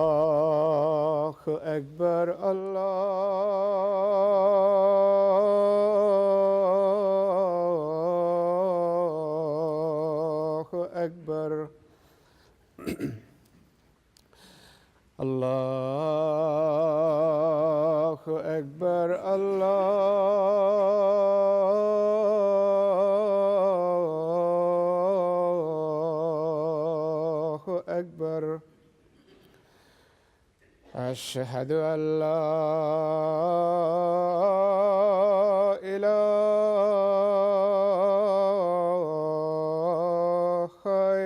الله أكبر الله أكبر الله أكبر الله أكبر أشهد أن لا إله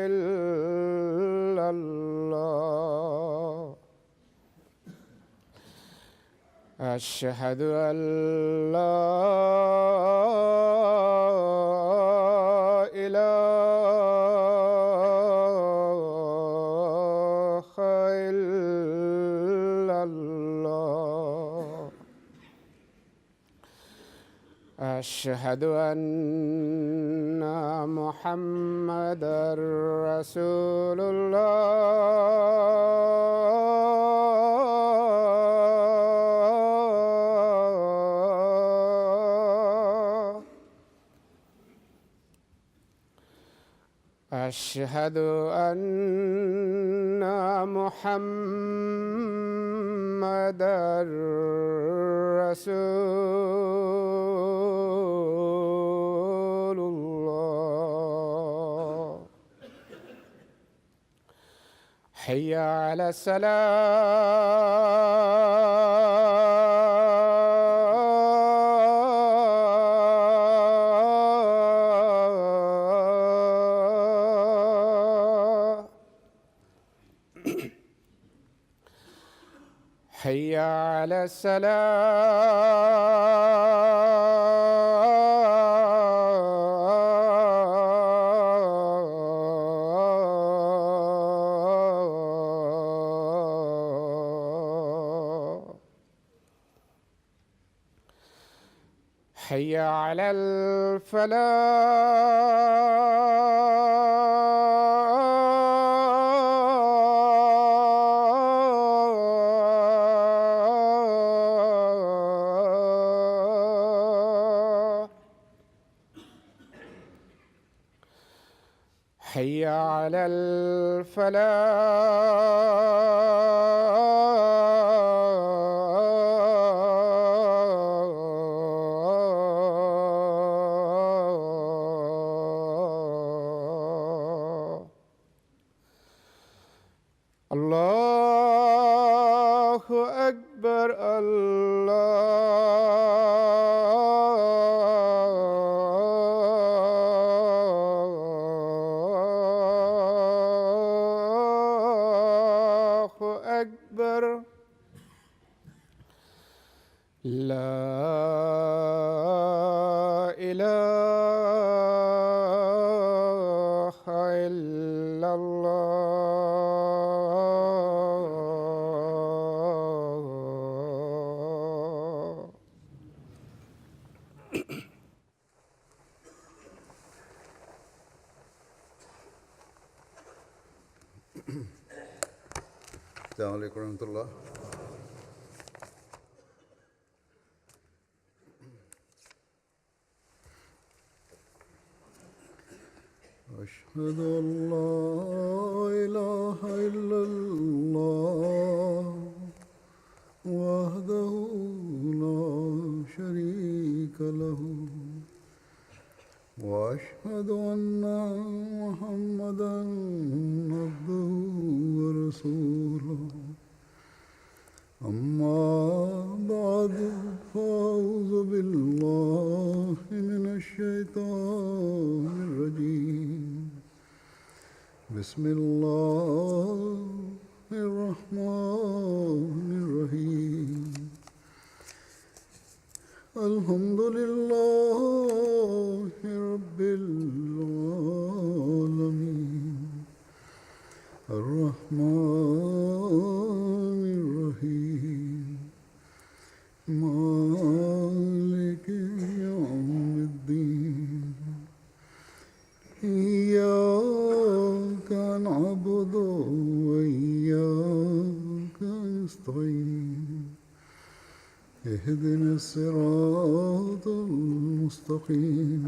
إلا الله أشهد أن لا إله إلا الله أشهد أن محمدًا رسول الله أشهد أن محمدًا رسول الله حي على الصلاة حي على السلام حي على الفلاح حي على الفلاح الله أكبر الله أكبر لا إله إلا الله السلام عليكم ورحمة الله. أشهد أن لا إله إلا الله وحده لا شريك له وأشهد أن محمدًا عبده ورسوله أما بعد فأعوذ بالله من الشيطان الرجيم بسم الله الرحمن الرحيم الحمد لله رب العالمين الرحمن الرحيم مالك يوم الدين اهدنا الصراط المستقيم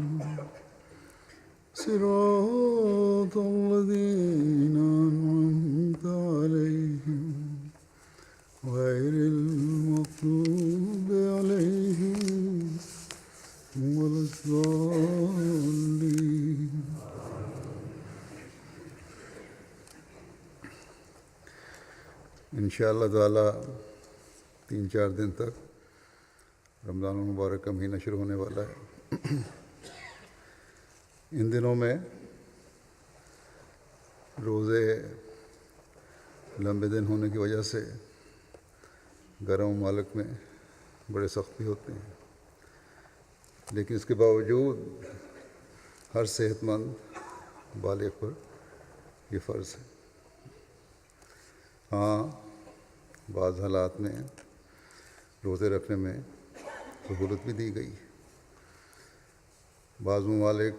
صراط الذين أنعمت عليهم غير المغضوب عليهم ولا الضالين. انشاءاللہ تعالی 3-4 دن تک رمضان المبارک کا مہینہ شروع ہونے والا ہے. ان دنوں میں روزے لمبے دن ہونے کی وجہ سے گرم ممالک میں بڑے سخت بھی ہوتے ہیں، لیکن اس کے باوجود ہر صحت مند بالغ پر یہ فرض ہے. ہاں، بعض حالات میں روزے رکھنے میں سہولت بھی دی گئی. بعض ممالک،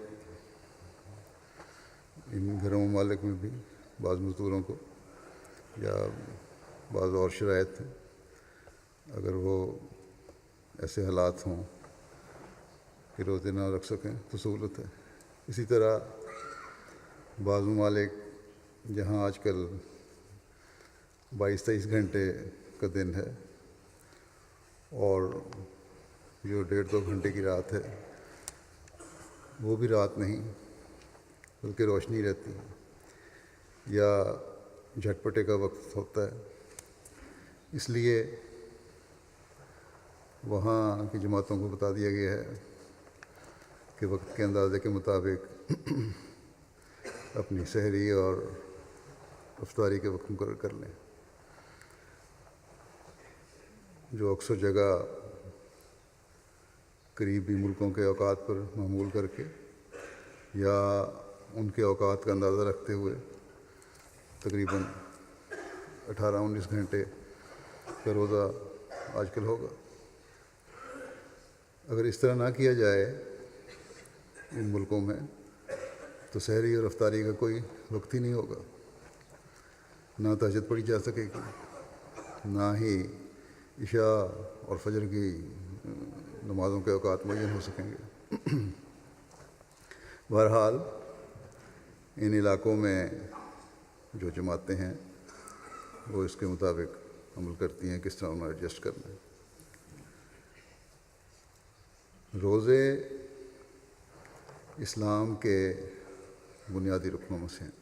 ان گھروں ممالک میں بھی بعض مزدوروں کو یا بعض اور شرائط ہیں، اگر وہ ایسے حالات ہوں کہ روزے نہ رکھ سکیں تو سہولت ہے. اسی طرح بعض ممالک جہاں آج کل 22-23 گھنٹے کا دن ہے اور جو 1.5-2 گھنٹے کی رات ہے وہ بھی رات نہیں بلکہ روشنی رہتی ہے، یا جھٹپٹے کا وقت ہوتا ہے. اس لیے وہاں کی جماعتوں کو بتا دیا گیا ہے کہ وقت کے اندازے کے مطابق اپنی سحری اور افطاری کے وقت مقرر کر لیں. جو اکثر جگہ قریبی ملکوں کے اوقات پر معمول کر کے یا ان کے اوقات کا اندازہ رکھتے ہوئے تقریباً 18-19 گھنٹے کا روزہ آج کل ہوگا. اگر اس طرح نہ کیا جائے ان ملکوں میں تو سحری اور افطاری کا کوئی وقت ہی نہیں ہوگا، نہ تہجد پڑھی جا سکے گی، نہ ہی عشاء اور فجر کی نمازوں کے اوقات معین ہو سکیں گے. بہرحال ان علاقوں میں جو جماعتیں ہیں وہ اس کے مطابق عمل کرتی ہیں کس طرح انہیں ایڈجسٹ کرنا ہے. روزے اسلام کے بنیادی رکنوں میں سے ہیں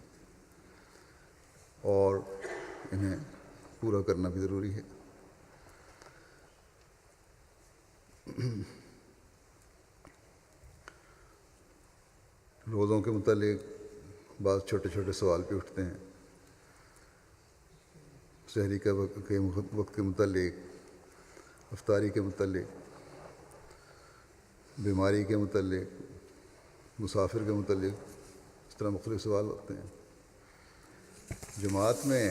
اور انہیں پورا کرنا بھی ضروری ہے. روزوں کے متعلق بعض چھوٹے چھوٹے سوال بھی اٹھتے ہیں. سحری کے وقت کے متعلق، افطاری کے متعلق، بیماری کے متعلق، مسافر کے متعلق، اس طرح مختلف سوال ہوتے ہیں. جماعت میں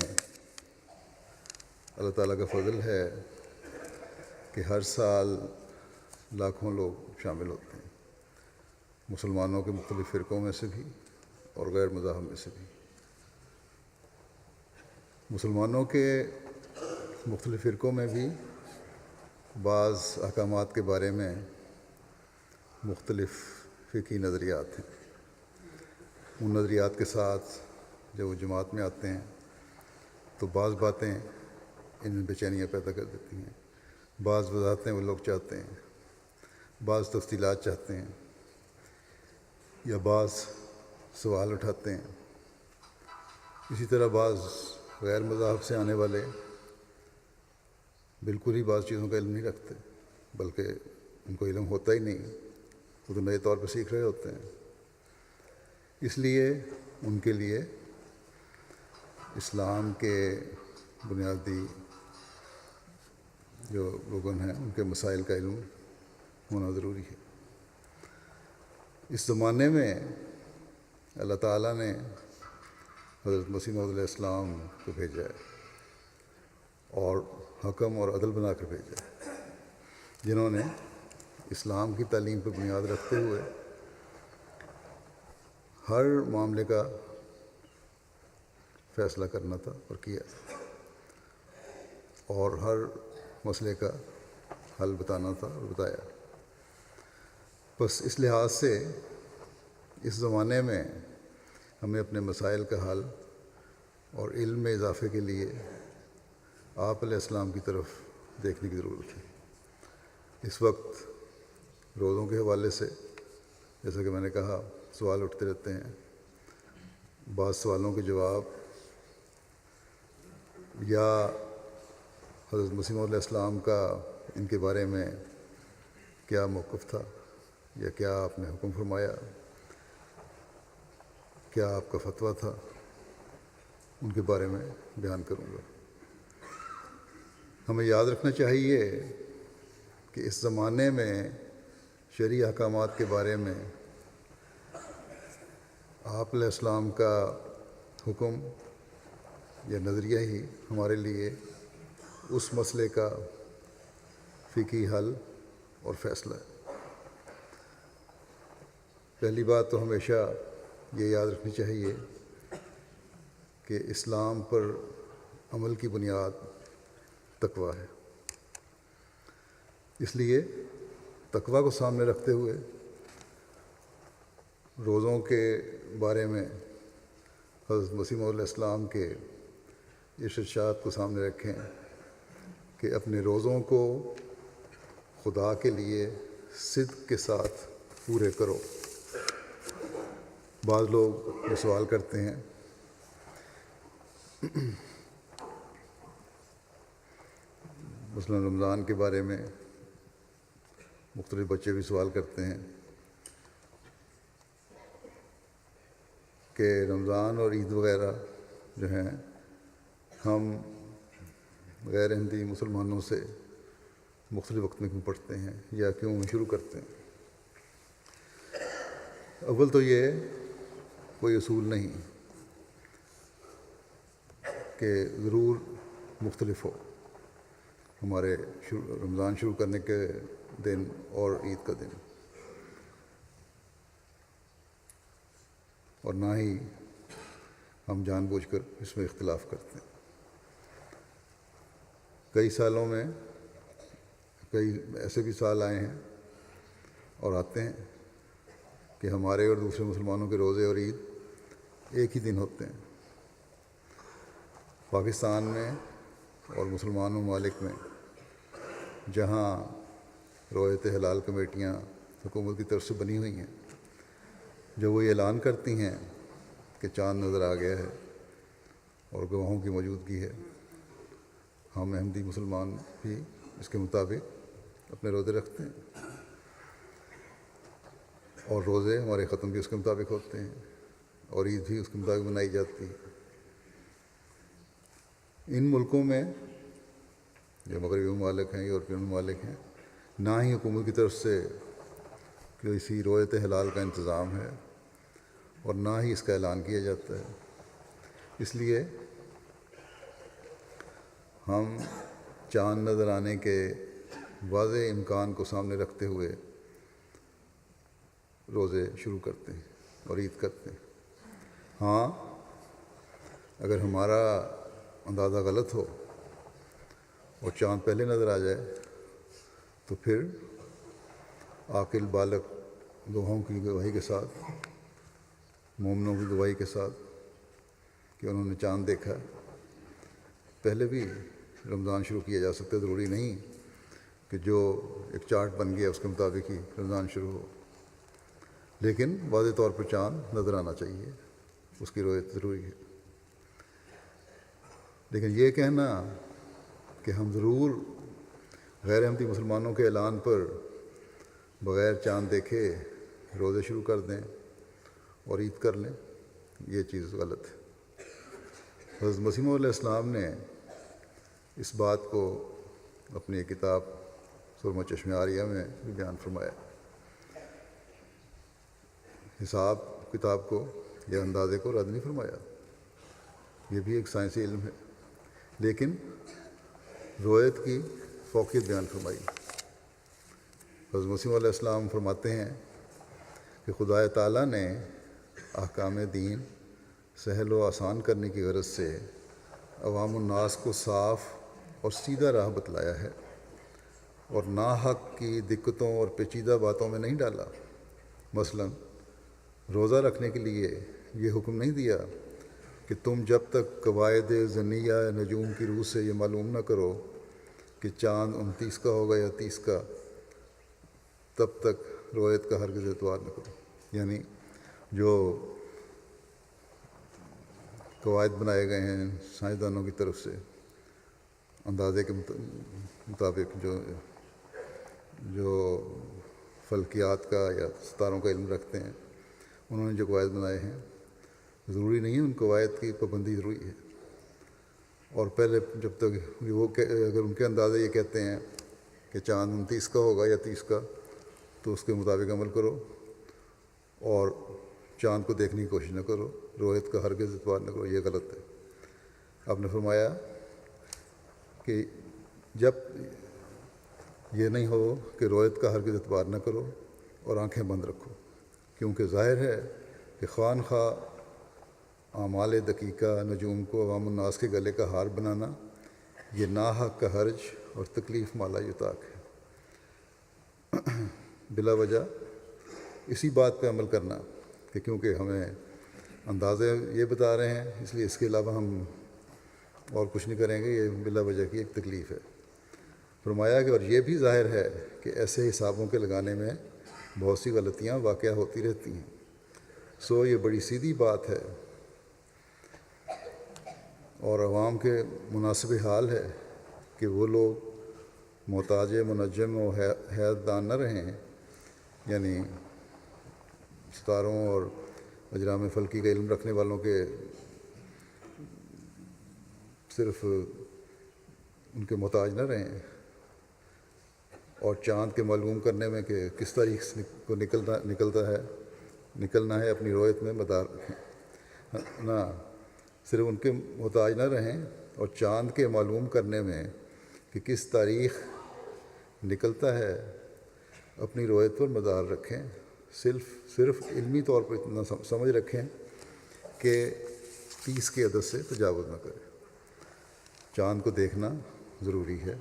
اللہ تعالیٰ کا فضل ہے کہ ہر سال لاکھوں لوگ شامل ہوتے ہیں، مسلمانوں کے مختلف فرقوں میں سے بھی اور غیر مذاہب میں سے بھی. مسلمانوں کے مختلف فرقوں میں بھی بعض احکامات کے بارے میں مختلف فقہی نظریات ہیں. ان نظریات کے ساتھ جب وہ جماعت میں آتے ہیں تو بعض باتیں ان میں بے چینیاں پیدا کر دیتی ہیں، بعض وضاحتیں وہ لوگ چاہتے ہیں، بعض تفصیلات چاہتے ہیں، یا بعض سوال اٹھاتے ہیں. اسی طرح بعض غیر مذاہب سے آنے والے بالکل ہی بعض چیزوں کا علم نہیں رکھتے، بلکہ ان کو علم ہوتا ہی نہیں، وہ تو نئے طور پہ سیکھ رہے ہوتے ہیں. اس لیے ان کے لیے اسلام کے بنیادی جو رکن ہیں ان کے مسائل کا علم ہونا ضروری ہے. اس زمانے میں اللہ تعالیٰ نے حضرت مسیح موعود علیہ السلام کو بھیجا ہے اور حکم اور عدل بنا کر بھیجا ہے، جنہوں نے اسلام کی تعلیم پر بنیاد رکھتے ہوئے ہر معاملے کا فیصلہ کرنا تھا اور کیا، اور ہر مسئلے کا حل بتانا تھا اور بتایا۔ بس اس لحاظ سے اس زمانے میں ہمیں اپنے مسائل کا حل اور علم میں اضافے کے لیے آپ علیہ السلام کی طرف دیکھنے کی ضرورت ہے۔ اس وقت روزوں کے حوالے سے جیسا کہ میں نے کہا سوال اٹھتے رہتے ہیں، بعض سوالوں کے جواب یا حضرت مسیح موعود علیہ السلام کا ان کے بارے میں کیا موقف تھا یا کیا آپ نے حکم فرمایا، کیا آپ کا فتویٰ تھا، ان کے بارے میں بیان کروں گا۔ ہمیں یاد رکھنا چاہیے کہ اس زمانے میں شرعی احکامات کے بارے میں آپ علیہ السلام کا حکم یا نظریہ ہی ہمارے لیے اس مسئلے کا فقہی حل اور فیصلہ ہے۔ پہلی بات تو ہمیشہ یہ یاد رکھنی چاہیے کہ اسلام پر عمل کی بنیاد تقویٰ ہے۔ اس لیے تقویٰ کو سامنے رکھتے ہوئے روزوں کے بارے میں حضرت مسیح موعود علیہ السلام کے ارشاد کو سامنے رکھیں کہ اپنے روزوں کو خدا کے لیے صدق کے ساتھ پورے کرو۔ بعض لوگ یہ سوال کرتے ہیں مثلا رمضان کے بارے میں مختلف بچے بھی سوال کرتے ہیں کہ رمضان اور عید وغیرہ جو ہیں ہم غیر احمدی مسلمانوں سے مختلف وقت میں کیوں پڑھتے ہیں یا کیوں شروع کرتے ہیں؟ اول تو یہ کوئی اصول نہیں کہ ضرور مختلف ہو ہمارے رمضان شروع کرنے کے دن اور عید کا دن، اور نہ ہی ہم جان بوجھ کر اس میں اختلاف کرتے ہیں۔ کئی سالوں میں کئی ایسے بھی سال آئے ہیں اور آتے ہیں کہ ہمارے اور دوسرے مسلمانوں کے روزے اور عید ایک ہی دن ہوتے ہیں۔ پاکستان میں اور مسلمان ممالک میں جہاں رویت ہلال کمیٹیاں حکومت کی طرف سے بنی ہوئی ہیں، جب وہ یہ اعلان کرتی ہیں کہ چاند نظر آ گیا ہے اور گواہوں کی موجودگی ہے، ہم احمدی مسلمان بھی اس کے مطابق اپنے روزے رکھتے ہیں اور روزے ہمارے ختم بھی اس کے مطابق ہوتے ہیں اور عید بھی اس کے مطابق منائی جاتی ہے۔ ان ملکوں میں جو مغربی ممالک ہیں، یورپین ممالک ہیں، نہ ہی حکومت کی طرف سے کسی رویت ہلال کا انتظام ہے اور نہ ہی اس کا اعلان کیا جاتا ہے۔ اس لیے ہم چاند نظر آنے کے واضح امکان کو سامنے رکھتے ہوئے روزے شروع کرتے ہیں اور عید کرتے ہیں۔ ہاں، اگر ہمارا اندازہ غلط ہو اور چاند پہلے نظر آ جائے تو پھر عاقل بالغ گواہوں کی گواہی کے ساتھ، مومنوں کی گواہی کے ساتھ کہ انہوں نے چاند دیکھا، پہلے بھی رمضان شروع کیا جا سکتا ہے۔ ضروری نہیں کہ جو ایک چارٹ بن گیا اس کے مطابق ہی رمضان شروع ہو، لیکن واضح طور پر چاند نظر آنا چاہیے، اس کی رویت ضروری ہے۔ لیکن یہ کہنا کہ ہم ضرور غیر احمدی مسلمانوں کے اعلان پر بغیر چاند دیکھے روزے شروع کر دیں اور عید کر لیں، یہ چیز غلط ہے۔ حضرت مسیح موعود علیہ السلام نے اس بات کو اپنی کتاب سرمہ چشم عاریہ میں بھی بیان فرمایا۔ حساب کتاب کو یا اندازے کو رد نہیں فرمایا، یہ بھی ایک سائنسی علم ہے، لیکن رویت کی فوقیت بیان فرمائی۔ حضرت مسیح علیہ السلام فرماتے ہیں کہ خدا تعالیٰ نے احکام دین سہل و آسان کرنے کی غرض سے عوام الناس کو صاف اور سیدھا راہ بتلایا ہے۔ اور ناحق کی دقتوں اور پیچیدہ باتوں میں نہیں ڈالا۔ مثلا روزہ رکھنے کے لیے یہ حکم نہیں دیا کہ تم جب تک قواعد ظنیہ نجوم کی روح سے یہ معلوم نہ کرو کہ چاند 29 کا ہوگا یا 30 کا، تب تک رویت کا ہرگز اعتبار نہ کرو۔ یعنی جو قواعد بنائے گئے ہیں سائنسدانوں کی طرف سے اندازے کے مطابق، جو فلکیات کا یا ستاروں کا علم رکھتے ہیں، انہوں نے جو قواعد بنائے ہیں، ضروری نہیں ہے ان قواعد کی پابندی ضروری ہے۔ اور پہلے جب تک وہ اگر ان کے اندازے یہ کہتے ہیں کہ چاند 29 کا ہوگا یا 30 کا، تو اس کے مطابق عمل کرو اور چاند کو دیکھنے کی کوشش نہ کرو، رویت کا ہرگز اعتبار نہ کرو، یہ غلط ہے۔ آپ نے فرمایا کہ جب یہ نہیں ہو کہ رویت کا ہرگز اعتبار نہ کرو اور آنکھیں بند رکھو، کیونکہ ظاہر ہے کہ خواہ اعمال دقیقہ نجوم کو عوام الناس کے گلے کا ہار بنانا یہ ناحق کا حرج اور تکلیف مالا یطاق ہے۔ بلا وجہ اسی بات پہ عمل کرنا کہ کیونکہ ہمیں اندازے یہ بتا رہے ہیں اس لیے اس کے علاوہ ہم اور کچھ نہیں کریں گے، یہ بلا وجہ کی ایک تکلیف ہے۔ فرمایا کہ اور یہ بھی ظاہر ہے کہ ایسے حسابوں کے لگانے میں بہت سی غلطیاں واقع ہوتی رہتی ہیں، سو یہ بڑی سیدھی بات ہے اور عوام کے مناسب حال ہے کہ وہ لوگ محتاج منجم و حیات دان نہ رہیں، یعنی ستاروں اور اجرام فلکی کا علم رکھنے والوں کے صرف ان کے محتاج نہ رہیں، اور چاند کے معلوم کرنے میں کہ کس تاریخ کو نکلنا ہے اپنی رویت میں مدار رکھیں۔ نہ صرف ان کے محتاج نہ رہیں اور چاند کے معلوم کرنے میں کہ کس تاریخ نکلتا ہے اپنی رویت پر مدار رکھیں، صرف علمی طور پر اتنا سمجھ رکھیں کہ 30 کے عدد سے تجاوز نہ کریں۔ چاند کو دیکھنا ضروری ہے،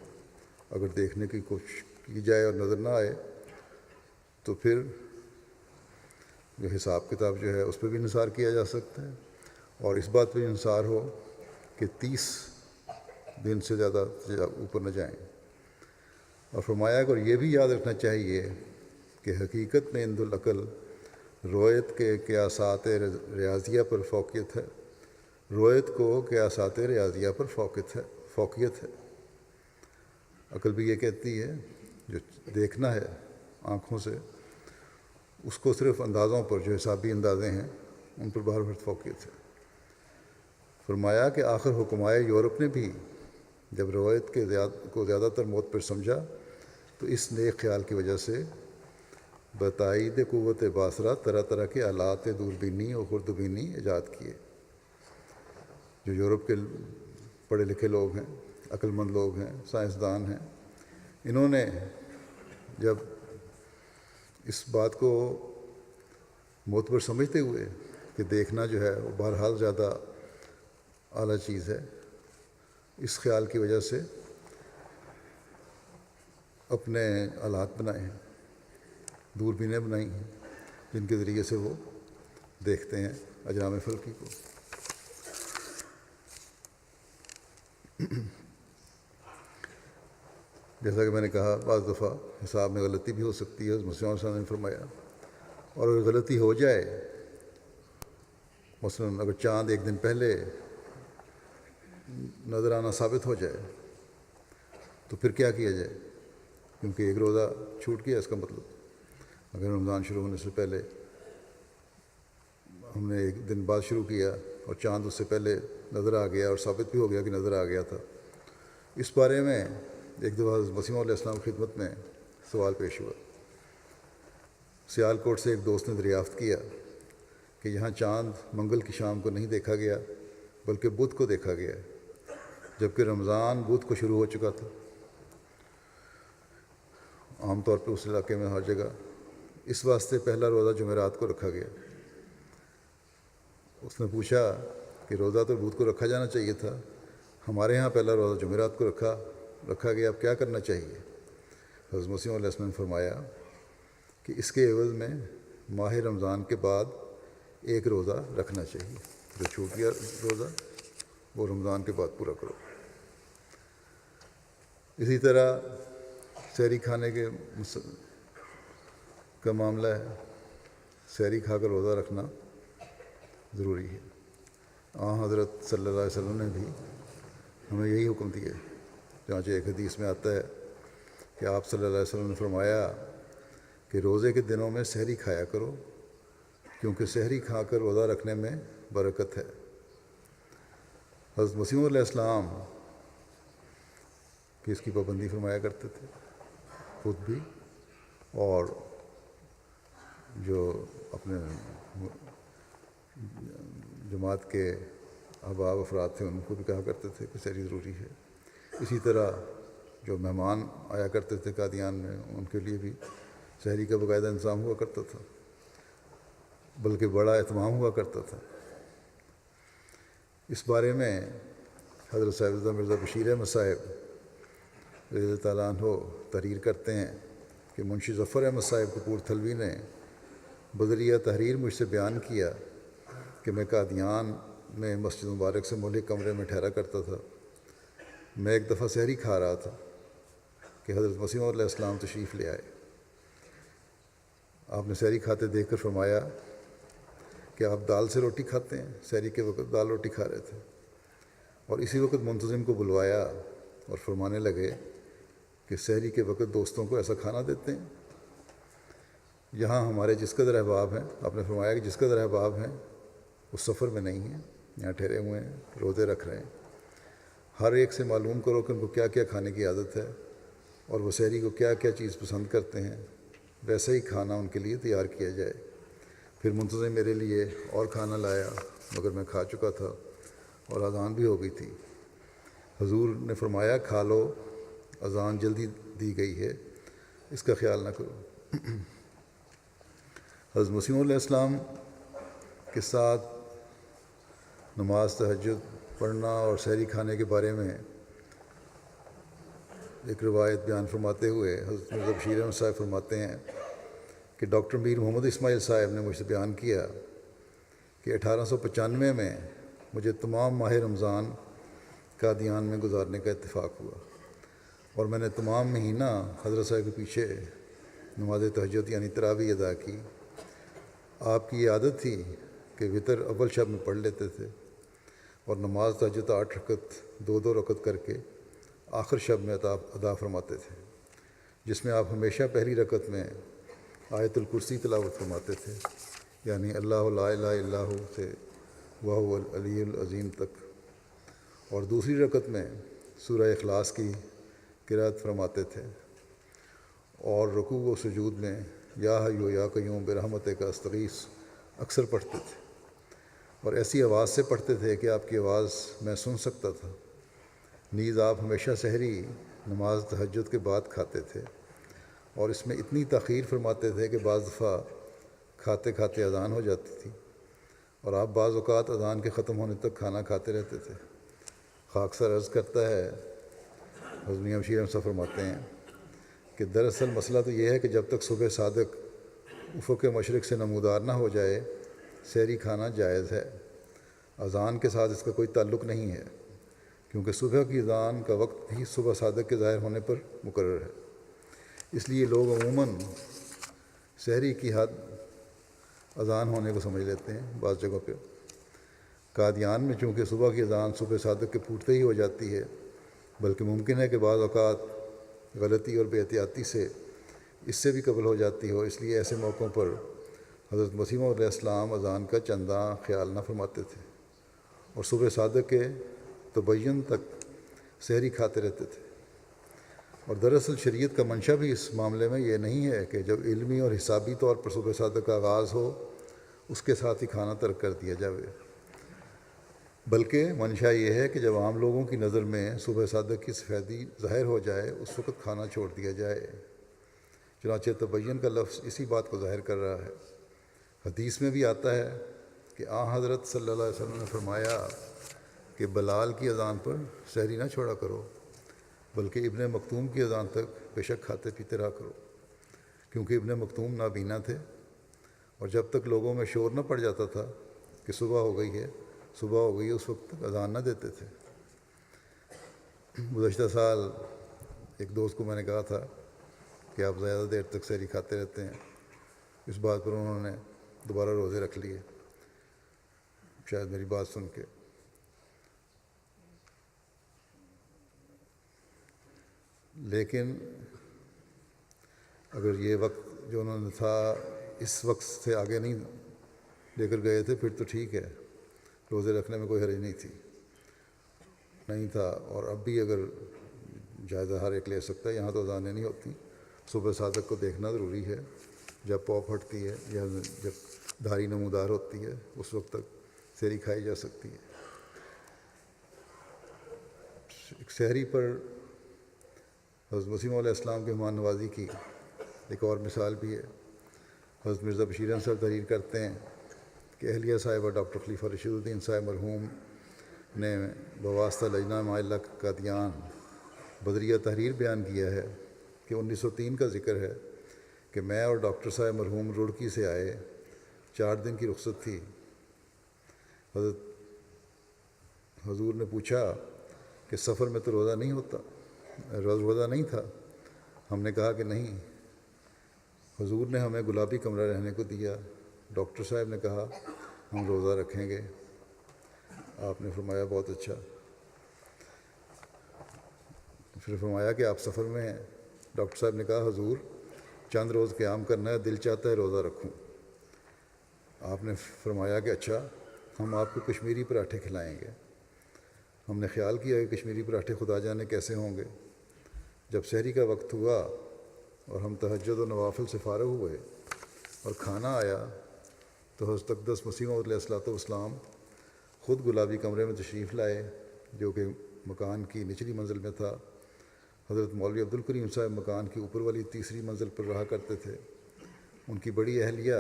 اگر دیکھنے کی کوشش کی جائے اور نظر نہ آئے تو پھر جو حساب کتاب جو ہے اس پہ بھی انحصار کیا جا سکتا ہے، اور اس بات پہ انحصار ہو کہ 30 دن سے زیادہ اوپر نہ جائیں۔ اور فرمایا کہ اور یہ بھی یاد رکھنا چاہیے کہ حقیقت میں عند العقل رویت کے قیاسات ریاضیہ پر فوقیت ہے، رویت کو قیاسات ریاضیہ پر فوقیت ہے۔ عقل بھی یہ کہتی ہے جو دیکھنا ہے آنکھوں سے اس کو صرف اندازوں پر جو حسابی اندازے ہیں ان پر بہر وقت فوقیت ہے۔ فرمایا کہ آخر حکمائے یورپ نے بھی جب رویت کو زیادہ تر موت پر سمجھا تو اس نیک خیال کی وجہ سے بتائید قوت باصرہ طرح طرح کے آلات دوربینی اور خوردبینی ایجاد کیے۔ جو یورپ کے پڑھے لکھے لوگ ہیں، عقل مند لوگ ہیں، سائنسدان ہیں، انہوں نے جب اس بات کو معتبر سمجھتے ہوئے کہ دیکھنا جو ہے وہ بہرحال زیادہ اعلیٰ چیز ہے، اس خیال کی وجہ سے اپنے آلات بنائے ہیں، دوربینیں بنائی ہیں جن کے ذریعے سے وہ دیکھتے ہیں اجرام فلکی کو۔ جیسا کہ میں نے کہا بعض دفعہ حساب میں غلطی بھی ہو سکتی ہے، مسیح علیہ وسلم نے فرمایا، اور اگر غلطی ہو جائے، مثلاً اگر چاند ایک دن پہلے نظر آنا ثابت ہو جائے تو پھر کیا کیا جائے؟ کیونکہ ایک روزہ چھوٹ گیا، اس کا مطلب اگر رمضان شروع ہونے سے پہلے ہم نے ایک دن بعد شروع کیا اور چاند اس سے پہلے نظر آ گیا اور ثابت بھی ہو گیا کہ نظر آ گیا تھا، اس بارے میں ایک دفعہ مسیح علیہ السلام کی خدمت میں سوال پیش ہوا۔ سیال کوٹ سے ایک دوست نے دریافت کیا کہ یہاں چاند منگل کی شام کو نہیں دیکھا گیا بلکہ بدھ کو دیکھا گیا ہے، جبکہ رمضان بدھ کو شروع ہو چکا تھا۔ عام طور پہ اس علاقے میں ہر جگہ اس واسطے پہلا روزہ جمعرات کو رکھا گیا۔ اس نے پوچھا کہ روزہ تو بدھ کو رکھا جانا چاہیے تھا، ہمارے ہاں پہلا روزہ جمعرات کو رکھا گیا، اب کیا کرنا چاہیے؟ حضرت مسیح علیہ السلام نے فرمایا کہ اس کے عوض میں ماہ رمضان کے بعد ایک روزہ رکھنا چاہیے، جو چھوٹ گیا روزہ وہ رمضان کے بعد پورا کرو۔ اسی طرح سحری کھانے کا معاملہ ہے، سحری کھا کر روزہ رکھنا ضروری ہے۔ حضرت صلی اللہ علیہ وسلم نے بھی ہمیں یہی حکم دیا ہے، چنانچہ ایک حدیث میں آتا ہے کہ آپ صلی اللہ علیہ وسلم نے فرمایا کہ روزے کے دنوں میں سحری کھایا کرو، کیونکہ سحری کھا کر روزہ رکھنے میں برکت ہے۔ حضرت مسیح علیہ السلام کی اس کی پابندی فرمایا کرتے تھے خود بھی، اور جو اپنے جماعت کے احباب افراد تھے ان کو بھی کہا کرتے تھے کہ سحری ضروری ہے۔ اسی طرح جو مہمان آیا کرتے تھے قادیان میں، ان کے لیے بھی سحری کا باقاعدہ انتظام ہوا کرتا تھا، بلکہ بڑا اہتمام ہوا کرتا تھا۔ اس بارے میں حضرت صاحبزادہ مرزا بشیر احمد صاحب رضی اللہ تعالیٰ عنہ تحریر کرتے ہیں کہ منشی ظفر احمد صاحب کپور تھلوی نے بذریعہ تحریر مجھ سے بیان کیا کہ میں قادیان میں مسجد مبارک سے ملحق کمرے میں ٹھہرا کرتا تھا۔ میں ایک دفعہ سحری کھا رہا تھا کہ حضرت مسیح علیہ السلام تشریف لے آئے۔ آپ نے سحری کھاتے دیکھ کر فرمایا کہ آپ دال سے روٹی کھاتے ہیں؟ سحری کے وقت دال روٹی کھا رہے تھے، اور اسی وقت منتظم کو بلوایا اور فرمانے لگے کہ سحری کے وقت دوستوں کو ایسا کھانا دیتے ہیں؟ یہاں ہمارے جس قدر احباب ہیں، آپ نے فرمایا کہ جس قدر احباب ہیں وہ سفر میں نہیں ہیں، یہاں ٹھہرے ہوئے ہیں، روزے رکھ رہے ہیں، ہر ایک سے معلوم کرو کہ ان کو کیا کیا کھانے کی عادت ہے اور وہ سحری کو کیا کیا چیز پسند کرتے ہیں، ویسا ہی کھانا ان کے لیے تیار کیا جائے۔ پھر منتظم میرے لیے اور کھانا لایا، مگر میں کھا چکا تھا اور اذان بھی ہو گئی تھی۔ حضور نے فرمایا کھا لو، اذان جلدی دی گئی ہے، اس کا خیال نہ کرو۔ حضرت مسیح علیہ السلام کے ساتھ نماز تہجد پڑھنا اور سحری کھانے کے بارے میں ایک روایت بیان فرماتے ہوئے حضرت مرزا بشیر احمد صاحب فرماتے ہیں کہ ڈاکٹر میر محمد اسماعیل صاحب نے مجھ سے بیان کیا کہ 1895 میں مجھے تمام ماہ رمضان قادیان میں گزارنے کا اتفاق ہوا، اور میں نے تمام مہینہ حضرت صاحب کے پیچھے نماز تہجد یعنی تراویح ادا کی۔ آپ کی یہ عادت تھی کہ وتر اول شب میں پڑھ لیتے تھے اور نماز تہجد 8 رکعت 2 رکعت کر کے آخر شب میں ادا فرماتے تھے، جس میں آپ ہمیشہ پہلی رکعت میں آیت الکرسی تلاوت فرماتے تھے، یعنی اللہ لا الہ الا ہو سے وہو العلی العظیم تک، اور دوسری رکعت میں سورہ اخلاص کی قرأت فرماتے تھے، اور رکوع و سجود میں یا حی یا قیوم برحمتک استغیث اکثر پڑھتے تھے، اور ایسی آواز سے پڑھتے تھے کہ آپ کی آواز میں سن سکتا تھا۔ نیز آپ ہمیشہ سحری نماز تہجد کے بعد کھاتے تھے، اور اس میں اتنی تاخیر فرماتے تھے کہ بعض دفعہ کھاتے کھاتے اذان ہو جاتی تھی، اور آپ بعض اوقات اذان کے ختم ہونے تک کھانا کھاتے رہتے تھے۔ خاکسار عرض کرتا ہے، حضرت میاں بشیر احمد صاحب فرماتے ہیں کہ دراصل مسئلہ تو یہ ہے کہ جب تک صبح صادق افق مشرق سے نمودار نہ ہو جائے سحری کھانا جائز ہے۔ اذان کے ساتھ اس کا کوئی تعلق نہیں ہے، کیونکہ صبح کی اذان کا وقت بھی صبح صادق کے ظاہر ہونے پر مقرر ہے۔ اس لیے لوگ عموماً سحری کی حد اذان ہونے کو سمجھ لیتے ہیں۔ بعض جگہوں پہ قادیان میں چونکہ صبح کی اذان صبح صادق کے پھوٹتے ہی ہو جاتی ہے، بلکہ ممکن ہے کہ بعض اوقات غلطی اور بے احتیاطی سے اس سے بھی قبل ہو جاتی ہو، اس لیے ایسے موقعوں پر حضرت مسیح علیہ السلام اذان کا چنداں خیال نہ فرماتے تھے اور صبح صادق کے تبین تک سحری کھاتے رہتے تھے۔ اور دراصل شریعت کا منشا بھی اس معاملے میں یہ نہیں ہے کہ جب علمی اور حسابی طور پر صبح صادق کا آغاز ہو اس کے ساتھ ہی کھانا ترک کر دیا جائے، بلکہ منشا یہ ہے کہ جب عام لوگوں کی نظر میں صبح صادق کی سفیدی ظاہر ہو جائے اس وقت کھانا چھوڑ دیا جائے۔ چنانچہ تبین کا لفظ اسی بات کو ظاہر کر رہا ہے۔ حدیث میں بھی آتا ہے کہ حضرت صلی اللہ علیہ وسلم نے فرمایا کہ بلال کی اذان پر سحری نہ چھوڑا کرو۔ بلکہ ابن مکتوم کی اذان تک بے شک کھاتے پیتے رہا کرو، کیونکہ ابن مکتوم نابینا تھے، اور جب تک لوگوں میں شور نہ پڑ جاتا تھا کہ صبح ہو گئی ہے اس وقت تک اذان نہ دیتے تھے۔ گزشتہ سال ایک دوست کو میں نے کہا تھا کہ آپ زیادہ دیر تک سحری کھاتے رہتے ہیں، اس بات پر انہوں نے دوبارہ روزے رکھ لیے، شاید میری بات سن کے۔ لیکن اگر یہ وقت جو انہوں نے تھا اس وقت سے آگے نہیں لے کر گئے تھے پھر تو ٹھیک ہے، روزے رکھنے میں کوئی حرج نہیں تھا۔ اور اب بھی اگر جائزہ ہر ایک لے سکتا ہے، یہاں تو اذانیں نہیں ہوتی، صبح صادق کو دیکھنا ضروری ہے، جب پاؤ پھٹتی ہے یا جب دھاری نمودار ہوتی ہے اس وقت تک سحری کھائی جا سکتی ہے۔ سحری پر حضرت مسیح علیہ السلام کے مہمان نوازی کی ایک اور مثال بھی ہے۔ حضرت مرزا بشیر احمد صاحب تحریر کرتے ہیں کہ اہلیہ صاحبہ ڈاکٹر خلیفہ رشید الدین صاحب مرحوم نے بواسطہ لجنہ معلّہ قادیان بدریہ تحریر بیان کیا ہے کہ 1903 کا ذکر ہے کہ میں اور ڈاکٹر صاحب مرحوم رڑکی سے آئے، 4 دن کی رخصت تھی۔ حضرت حضور نے پوچھا کہ سفر میں تو روزہ نہیں تھا؟ ہم نے کہا کہ نہیں۔ حضور نے ہمیں گلابی کمرہ رہنے کو دیا۔ ڈاکٹر صاحب نے کہا ہم روزہ رکھیں گے۔ آپ نے فرمایا بہت اچھا۔ پھر فرمایا کہ آپ سفر میں ہیں۔ ڈاکٹر صاحب نے کہا حضور چند روز قیام کرنا ہے، دل چاہتا ہے روزہ رکھوں۔ آپ نے فرمایا کہ اچھا، ہم آپ کو کشمیری پراٹھے کھلائیں گے۔ ہم نے خیال کیا کہ کشمیری پراٹھے خدا جانے کیسے ہوں گے۔ جب سحری کا وقت ہوا اور ہم تہجد و نوافل سے فارغ ہوئے اور کھانا آیا تو حضرت اقدس مسیح موعود علیہ الصلوۃ والسلام خود گلابی کمرے میں تشریف لائے جو کہ مکان کی نچلی منزل میں تھا۔ حضرت مولوی عبدالکریم صاحب مکان کی اوپر والی تیسری منزل پر رہا کرتے تھے۔ ان کی بڑی اہلیہ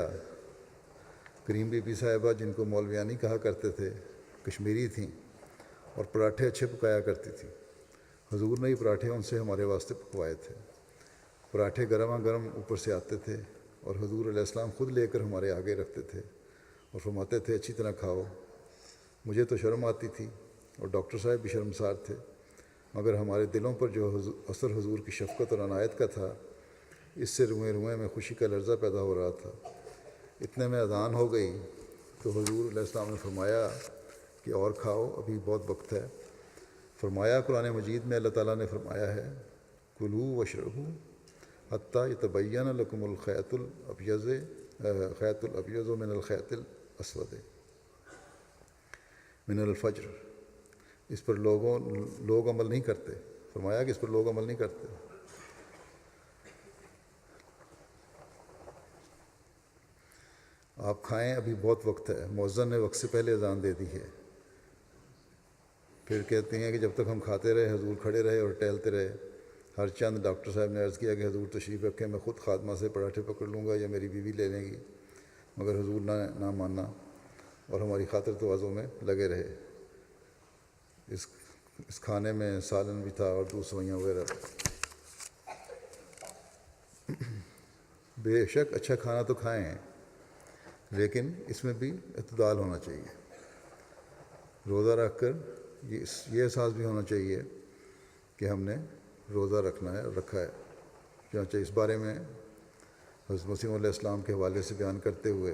کریم بی بی صاحبہ، جن کو مولویانی کہا کرتے تھے، کشمیری تھیں اور پراٹھے اچھے پکایا کرتی تھیں۔ حضور نے یہ پراٹھے ان سے ہمارے واسطے پکوائے تھے۔ پراٹھے گرما گرم اوپر سے آتے تھے اور حضور علیہ السلام خود لے کر ہمارے آگے رکھتے تھے اور فرماتے تھے اچھی طرح کھاؤ۔ مجھے تو شرم آتی تھی اور ڈاکٹر صاحب بھی شرمسار تھے، مگر ہمارے دلوں پر جو اثر حضور کی شفقت اور عنایت کا تھا، اس سے روئیں روئیں میں خوشی کا لرزہ پیدا ہو رہا تھا۔ اتنے میں اذان ہو گئی تو حضور علیہ السلام نے فرمایا کہ اور کھاؤ، ابھی بہت وقت ہے۔ فرمایا قرآن مجید میں اللہ تعالیٰ نے فرمایا ہے کلوا واشربوا حتیٰ یتبین لکم الخیط الابیض من الخیط الاسود من الفجر۔ اس پر لوگ عمل نہیں کرتے۔ فرمایا کہ اس پر لوگ عمل نہیں کرتے۔ آپ کھائیں، ابھی بہت وقت ہے۔ مؤذن نے وقت سے پہلے اذان دے دی ہے۔ پھر کہتے ہیں کہ جب تک ہم کھاتے رہے حضور کھڑے رہے اور ٹہلتے رہے۔ ہر چند ڈاکٹر صاحب نے عرض کیا کہ حضور تشریف رکھیں، میں خود خادمہ سے پراٹھے پکڑ لوں گا یا میری بیوی لے لیں گی، مگر حضور نہ ماننا اور ہماری خاطر توازوں میں لگے رہے۔ اس کھانے میں سالن بھی تھا اور دودھ سوئیاں وغیرہ۔ بے شک اچھا کھانا تو کھائیں ہیں، لیکن اس میں بھی اعتدال ہونا چاہیے۔ روزہ رکھ کر یہ احساس بھی ہونا چاہیے کہ ہم نے روزہ رکھنا ہے اور رکھا ہے۔ چنانچہ اس بارے میں حضرت مسیح علیہ السلام کے حوالے سے بیان کرتے ہوئے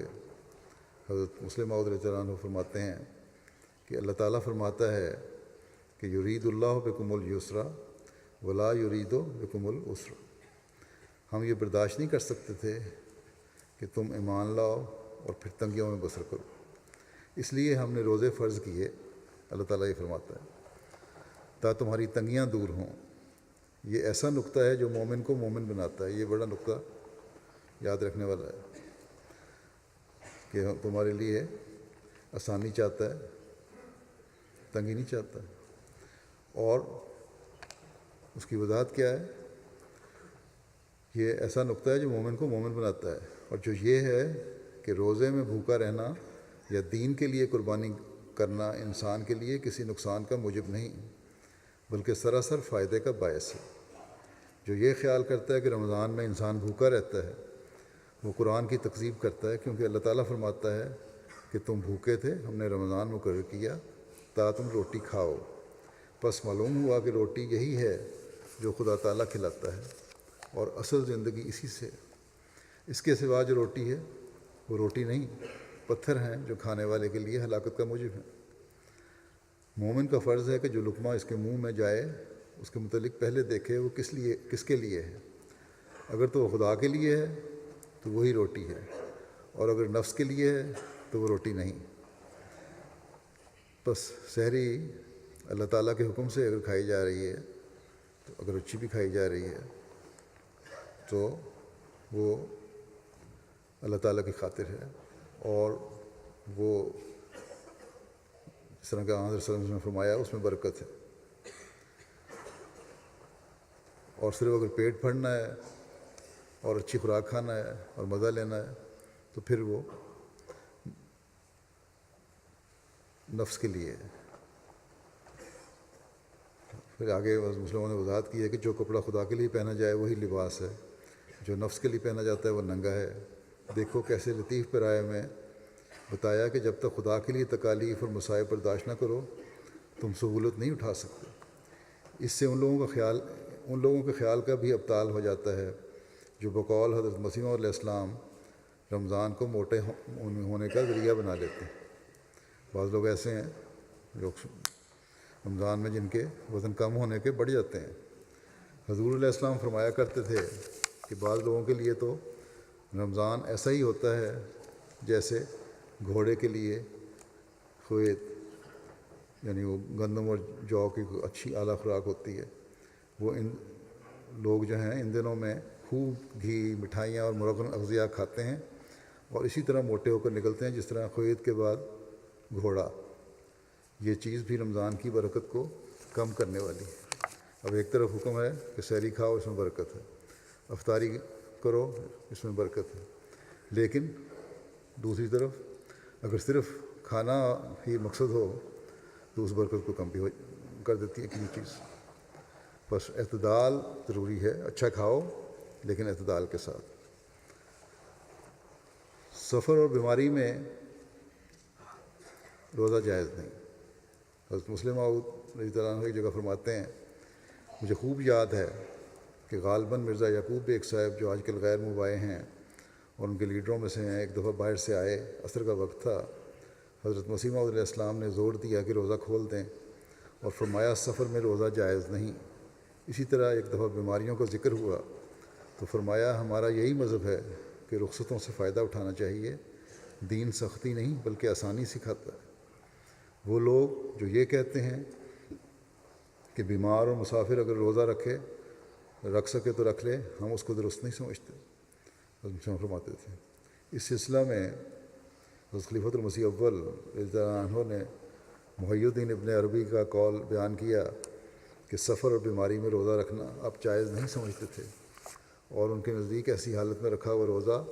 حضرت مسلم موعود رضی اللہ عنہ فرماتے ہیں کہ اللہ تعالیٰ فرماتا ہے کہ یرید اللہ بکم الیسر ولا یرید بکم العسر۔ ہم یہ برداشت نہیں کر سکتے تھے کہ تم ایمان لاؤ اور پھر تنگیوں میں بسر کرو، اس لیے ہم نے روزے فرض کیے۔ اللہ تعالیٰ یہ فرماتا ہے تاکہ تمہاری تنگیاں دور ہوں۔ یہ ایسا نقطہ ہے جو مومن کو مومن بناتا ہے۔ یہ بڑا نقطہ یاد رکھنے والا ہے کہ تمہارے لیے آسانی چاہتا ہے، تنگی نہیں چاہتا۔ اور اس کی وضاحت کیا ہے؟ یہ ایسا نقطہ ہے جو مومن کو مومن بناتا ہے، اور جو یہ ہے کہ روزے میں بھوکا رہنا یا دین کے لیے قربانی کرنا انسان کے لیے کسی نقصان کا موجب نہیں، بلکہ سراسر فائدے کا باعث ہے۔ جو یہ خیال کرتا ہے کہ رمضان میں انسان بھوکا رہتا ہے وہ قرآن کی تکذیب کرتا ہے، کیونکہ اللہ تعالیٰ فرماتا ہے کہ تم بھوکے تھے، ہم نے رمضان مقرر کیا تا تم روٹی کھاؤ، پس معلوم ہوا کہ روٹی یہی ہے جو خدا تعالیٰ کھلاتا ہے اور اصل زندگی اسی سے۔ اس کے سوا جو روٹی ہے وہ روٹی نہیں، پتھر ہیں جو کھانے والے کے لیے ہلاکت کا موجب ہیں۔ مومن کا فرض ہے کہ جو لقمہ اس کے منہ میں جائے اس کے متعلق پہلے دیکھے وہ کس کے لیے ہے۔ اگر تو وہ خدا کے لیے ہے تو وہی روٹی ہے، اور اگر نفس کے لیے ہے تو وہ روٹی نہیں۔ بس سحری اللہ تعالیٰ کے حکم سے اگر کھائی جا رہی ہے، تو اگر اچھی بھی کھائی جا رہی ہے تو وہ اللہ تعالیٰ کی خاطر ہے، اور وہ جس طرح کہ آن صلی اللہ علیہ وسلم نے فرمایا اس میں برکت ہے۔ اور صرف اگر پیٹ بھرنا ہے اور اچھی خوراک کھانا ہے اور مزہ لینا ہے تو پھر وہ نفس کے لیے ہے۔ پھر آگے مسلمانوں نے وضاحت کی ہے کہ جو کپڑا خدا کے لیے پہنا جائے وہی لباس ہے، جو نفس کے لیے پہنا جاتا ہے وہ ننگا ہے۔ دیکھو کیسے لطیف پیرائے میں بتایا کہ جب تک خدا کے لیے تکالیف اور مصائب برداشت نہ کرو تم سہولت نہیں اٹھا سکتے۔ اس سے ان لوگوں کے خیال کا بھی ابطال ہو جاتا ہے جو بقول حضرت مسیح علیہ السلام رمضان کو موٹے ہونے کا ذریعہ بنا لیتے ہیں۔ بعض لوگ ایسے ہیں جو رمضان میں جن کے وزن کم ہونے کے بڑھ جاتے ہیں۔ حضور علیہ السلام فرمایا کرتے تھے کہ بعض لوگوں کے لیے تو رمضان ایسا ہی ہوتا ہے جیسے گھوڑے کے لیے خویت، یعنی وہ گندم اور جو کی اچھی اعلیٰ خوراک ہوتی ہے، وہ ان لوگ جو ہیں ان دنوں میں خوب گھی، مٹھائیاں اور مرغن اغذیہ کھاتے ہیں اور اسی طرح موٹے ہو کر نکلتے ہیں جس طرح خویت کے بعد گھوڑا۔ یہ چیز بھی رمضان کی برکت کو کم کرنے والی ہے۔ اب ایک طرف حکم ہے کہ سحری کھاؤ، اس میں برکت ہے، افطاری کرو، اس میں برکت ہے، لیکن دوسری طرف اگر صرف کھانا ہی مقصد ہو تو اس برکت کو کم بھی کر دیتی ہے کسی چیز۔ بس اعتدال ضروری ہے، اچھا کھاؤ لیکن اعتدال کے ساتھ۔ سفر اور بیماری میں روزہ جائز نہیں۔ حضرت مسلم موعود رضی اللہ عنہ ایک جگہ فرماتے ہیں مجھے خوب یاد ہے کہ غالباً مرزا یعقوب بیگ صاحب جو آج کل غیر مباح ہیں اور ان کے لیڈروں میں سے ہیں، ایک دفعہ باہر سے آئے، عصر کا وقت تھا۔ حضرت مسیح موعود علیہ السلام نے زور دیا کہ روزہ کھول دیں اور فرمایا سفر میں روزہ جائز نہیں۔ اسی طرح ایک دفعہ بیماریوں کا ذکر ہوا تو فرمایا ہمارا یہی مذہب ہے کہ رخصتوں سے فائدہ اٹھانا چاہیے، دین سختی نہیں بلکہ آسانی سکھاتا ہے۔ وہ لوگ جو یہ کہتے ہیں کہ بیمار اور مسافر اگر روزہ رکھ سکے تو رکھ لے، ہم اس کو درست نہیں سمجھتے، فرماتے تھے۔ اس سلسلہ میں حضرت خلیفۃ المسیح اول رضی اللہ عنہ نے محی الدین ابن عربی کا قول بیان کیا کہ سفر اور بیماری میں روزہ رکھنا آپ جائز نہیں سمجھتے تھے، اور ان کے نزدیک ایسی حالت میں رکھا ہوا روزہ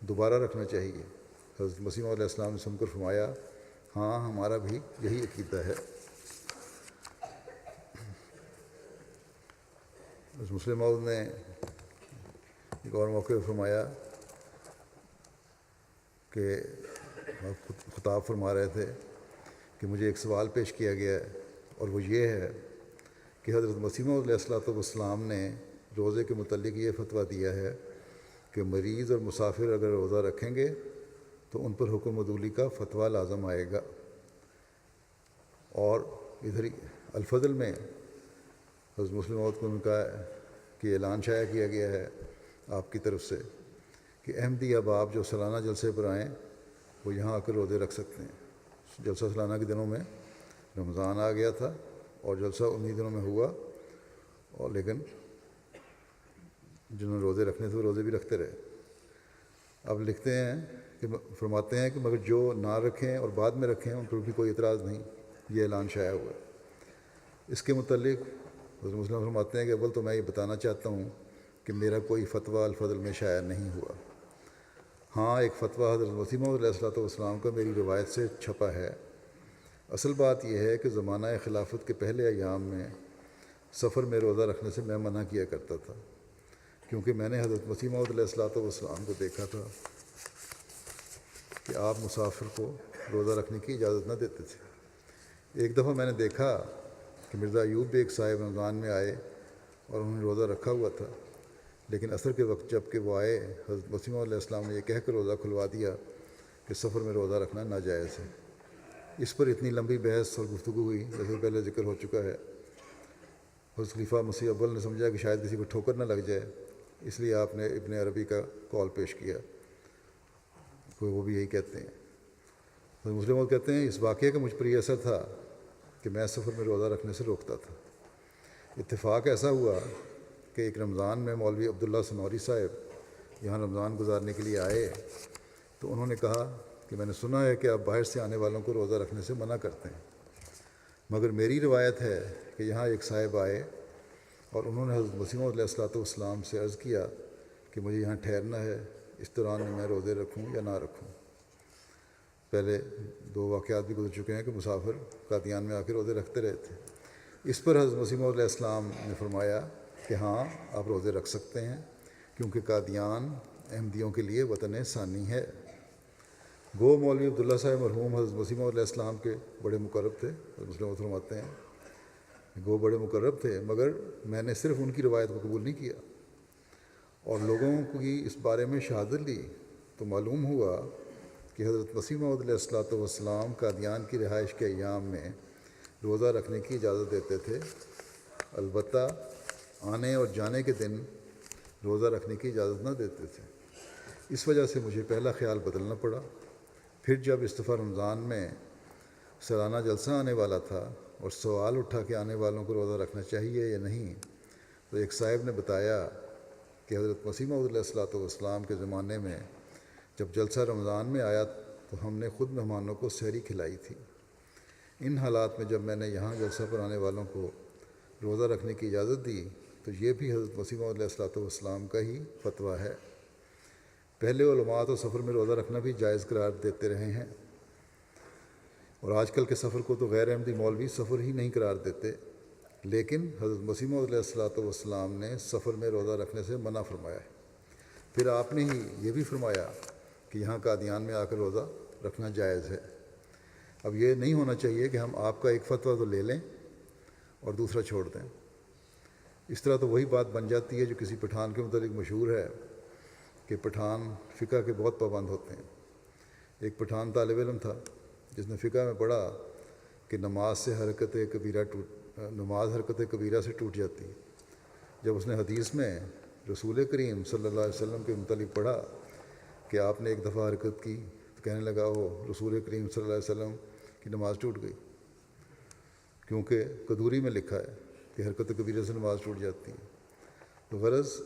دوبارہ رکھنا چاہیے۔ حضرت مسیح علیہ السلام نے سن کر فرمایا ہاں ہمارا بھی یہی عقیدہ ہے۔ حضرت مسلم موعود نے ایک اور موقع پر فرمایا کہ آپ خطاب فرما رہے تھے کہ مجھے ایک سوال پیش کیا گیا ہے، اور وہ یہ ہے کہ حضرت مسیح موعود علیہ السلام نے روزے کے متعلق یہ فتویٰ دیا ہے کہ مریض اور مسافر اگر روزہ رکھیں گے تو ان پر حکم عدولی کا فتویٰ لازم آئے گا۔ اور ادھر الفضل میں حضرت مسلم موعود کو ان کا کہ اعلان شائع کیا گیا ہے آپ کی طرف سے کہ احمدی احباب جو سالانہ جلسے پر آئیں وہ یہاں آ کر روزے رکھ سکتے ہیں۔ جلسہ سالانہ کے دنوں میں رمضان آ گیا تھا اور جلسہ انہی دنوں میں ہوا، اور لیکن جنہوں نے روزے رکھنے تھے وہ روزے بھی رکھتے رہے۔ اب لکھتے ہیں کہ فرماتے ہیں کہ مگر جو نہ رکھیں اور بعد میں رکھیں ان پر بھی کوئی اعتراض نہیں، یہ اعلان شائع ہوا ہے۔ اس کے متعلق حضرت مسلم فرماتے ہیں کہ اول تو میں یہ بتانا چاہتا ہوں کہ میرا کوئی فتویٰ الفضل میں شائع نہیں ہوا۔ ہاں ایک فتویٰ حضرت مسیح موعود علیہ السلام کا میری روایت سے چھپا ہے۔ اصل بات یہ ہے کہ زمانہ خلافت کے پہلے ایام میں سفر میں روزہ رکھنے سے میں منع کیا کرتا تھا، کیونکہ میں نے حضرت مسیح موعود علیہ الصلوۃ والسلام کو دیکھا تھا کہ آپ مسافر کو روزہ رکھنے کی اجازت نہ دیتے تھے۔ ایک دفعہ میں نے دیکھا کہ مرزا ایوب بیگ صاحب رمضان میں آئے اور انہوں نے روزہ رکھا ہوا تھا، لیکن عصر کے وقت جب کہ وہ آئے، حضرت مسیح موعود علیہ السلام نے یہ کہہ کر روزہ کھلوا دیا کہ سفر میں روزہ رکھنا ناجائز ہے۔ اس پر اتنی لمبی بحث اور گفتگو ہوئی، جیسے پہلے ذکر ہو چکا ہے۔ حضرت خلیفہ مسیح اول نے سمجھا کہ شاید کسی کو ٹھوکر نہ لگ جائے، اس لیے آپ نے ابن عربی کا قول پیش کیا، وہ بھی یہی کہتے ہیں۔ حضرت مسلم موعود کہتے ہیں اس واقعے کا مجھ پر یہ اثر تھا کہ میں سفر میں روزہ رکھنے سے روکتا تھا۔ اتفاق ایسا ہوا کہ ایک رمضان میں مولوی عبداللہ سنوری صاحب یہاں رمضان گزارنے کے لیے آئے، تو انہوں نے کہا کہ میں نے سنا ہے کہ آپ باہر سے آنے والوں کو روزہ رکھنے سے منع کرتے ہیں، مگر میری روایت ہے کہ یہاں ایک صاحب آئے اور انہوں نے حضرت مسیح موعود علیہ الصلوۃ والسلام سے عرض کیا کہ مجھے یہاں ٹھہرنا ہے، اس دوران میں روزے رکھوں یا نہ رکھوں۔ پہلے دو واقعات بھی گزر چکے ہیں کہ مسافر قادیان میں آ کے روزے رکھتے رہے تھے۔ اس پر حضرت مسیح موعود علیہ السلام نے فرمایا کہ ہاں آپ روزے رکھ سکتے ہیں، کیونکہ قادیان احمدیوں کے لیے وطن ثانی ہے۔ گو مولوی عبداللہ صاحب مرحوم حضرت مسیح موعود علیہ السلام کے بڑے مقرب تھے، حضرت مسلم موعود فرماتے ہیں گو بڑے مقرب تھے، مگر میں نے صرف ان کی روایت کو قبول نہیں کیا اور لوگوں کی اس بارے میں شہادت لی، تو معلوم ہوا کہ حضرت مسیح موعود علیہ الصلوۃ والسلام قادیان کی رہائش کے ایام میں روزہ رکھنے کی اجازت دیتے تھے، البتہ آنے اور جانے کے دن روزہ رکھنے کی اجازت نہ دیتے تھے۔ اس وجہ سے مجھے پہلا خیال بدلنا پڑا۔ پھر جب اس دفعہ رمضان میں سالانہ جلسہ آنے والا تھا اور سوال اٹھا کہ آنے والوں کو روزہ رکھنا چاہیے یا نہیں، تو ایک صاحب نے بتایا کہ حضرت مسیح موعود علیہ الصلوۃ والسلام کے زمانے میں جب جلسہ رمضان میں آیا تو ہم نے خود مہمانوں کو سحری کھلائی تھی۔ ان حالات میں جب میں نے یہاں جلسہ پر آنے والوں کو روزہ رکھنے کی اجازت دی تو یہ بھی حضرت مسیح موعود علیہ الصلوۃ والسلام کا ہی فتویٰ ہے۔ پہلے علماء تو سفر میں روزہ رکھنا بھی جائز قرار دیتے رہے ہیں، اور آج کل کے سفر کو تو غیر احمدی مولوی سفر ہی نہیں قرار دیتے، لیکن حضرت مسیح موعود علیہ الصلوۃ والسلام نے سفر میں روزہ رکھنے سے منع فرمایا ہے۔ پھر آپ نے ہی یہ بھی فرمایا کہ یہاں قادیان میں آ کر روزہ رکھنا جائز ہے۔ اب یہ نہیں ہونا چاہیے کہ ہم آپ کا ایک فتویٰ تو لے لیں اور دوسرا چھوڑ دیں۔ اس طرح تو وہی بات بن جاتی ہے جو کسی پٹھان کے متعلق مشہور ہے کہ پٹھان فقہ کے بہت پابند ہوتے ہیں۔ ایک پٹھان طالب علم تھا جس نے فقہ میں پڑھا کہ نماز حرکت کبیرہ سے ٹوٹ جاتی ہے۔ جب اس نے حدیث میں رسول کریم صلی اللہ علیہ وسلم کے متعلق پڑھا کہ آپ نے ایک دفعہ حرکت کی، تو کہنے لگا وہ رسول کریم صلی اللہ علیہ وسلم کی نماز ٹوٹ گئی، کیونکہ قدوری میں لکھا ہے کہ حرکت کبیرہ سے نماز ٹوٹ جاتی ہے۔ تو غرض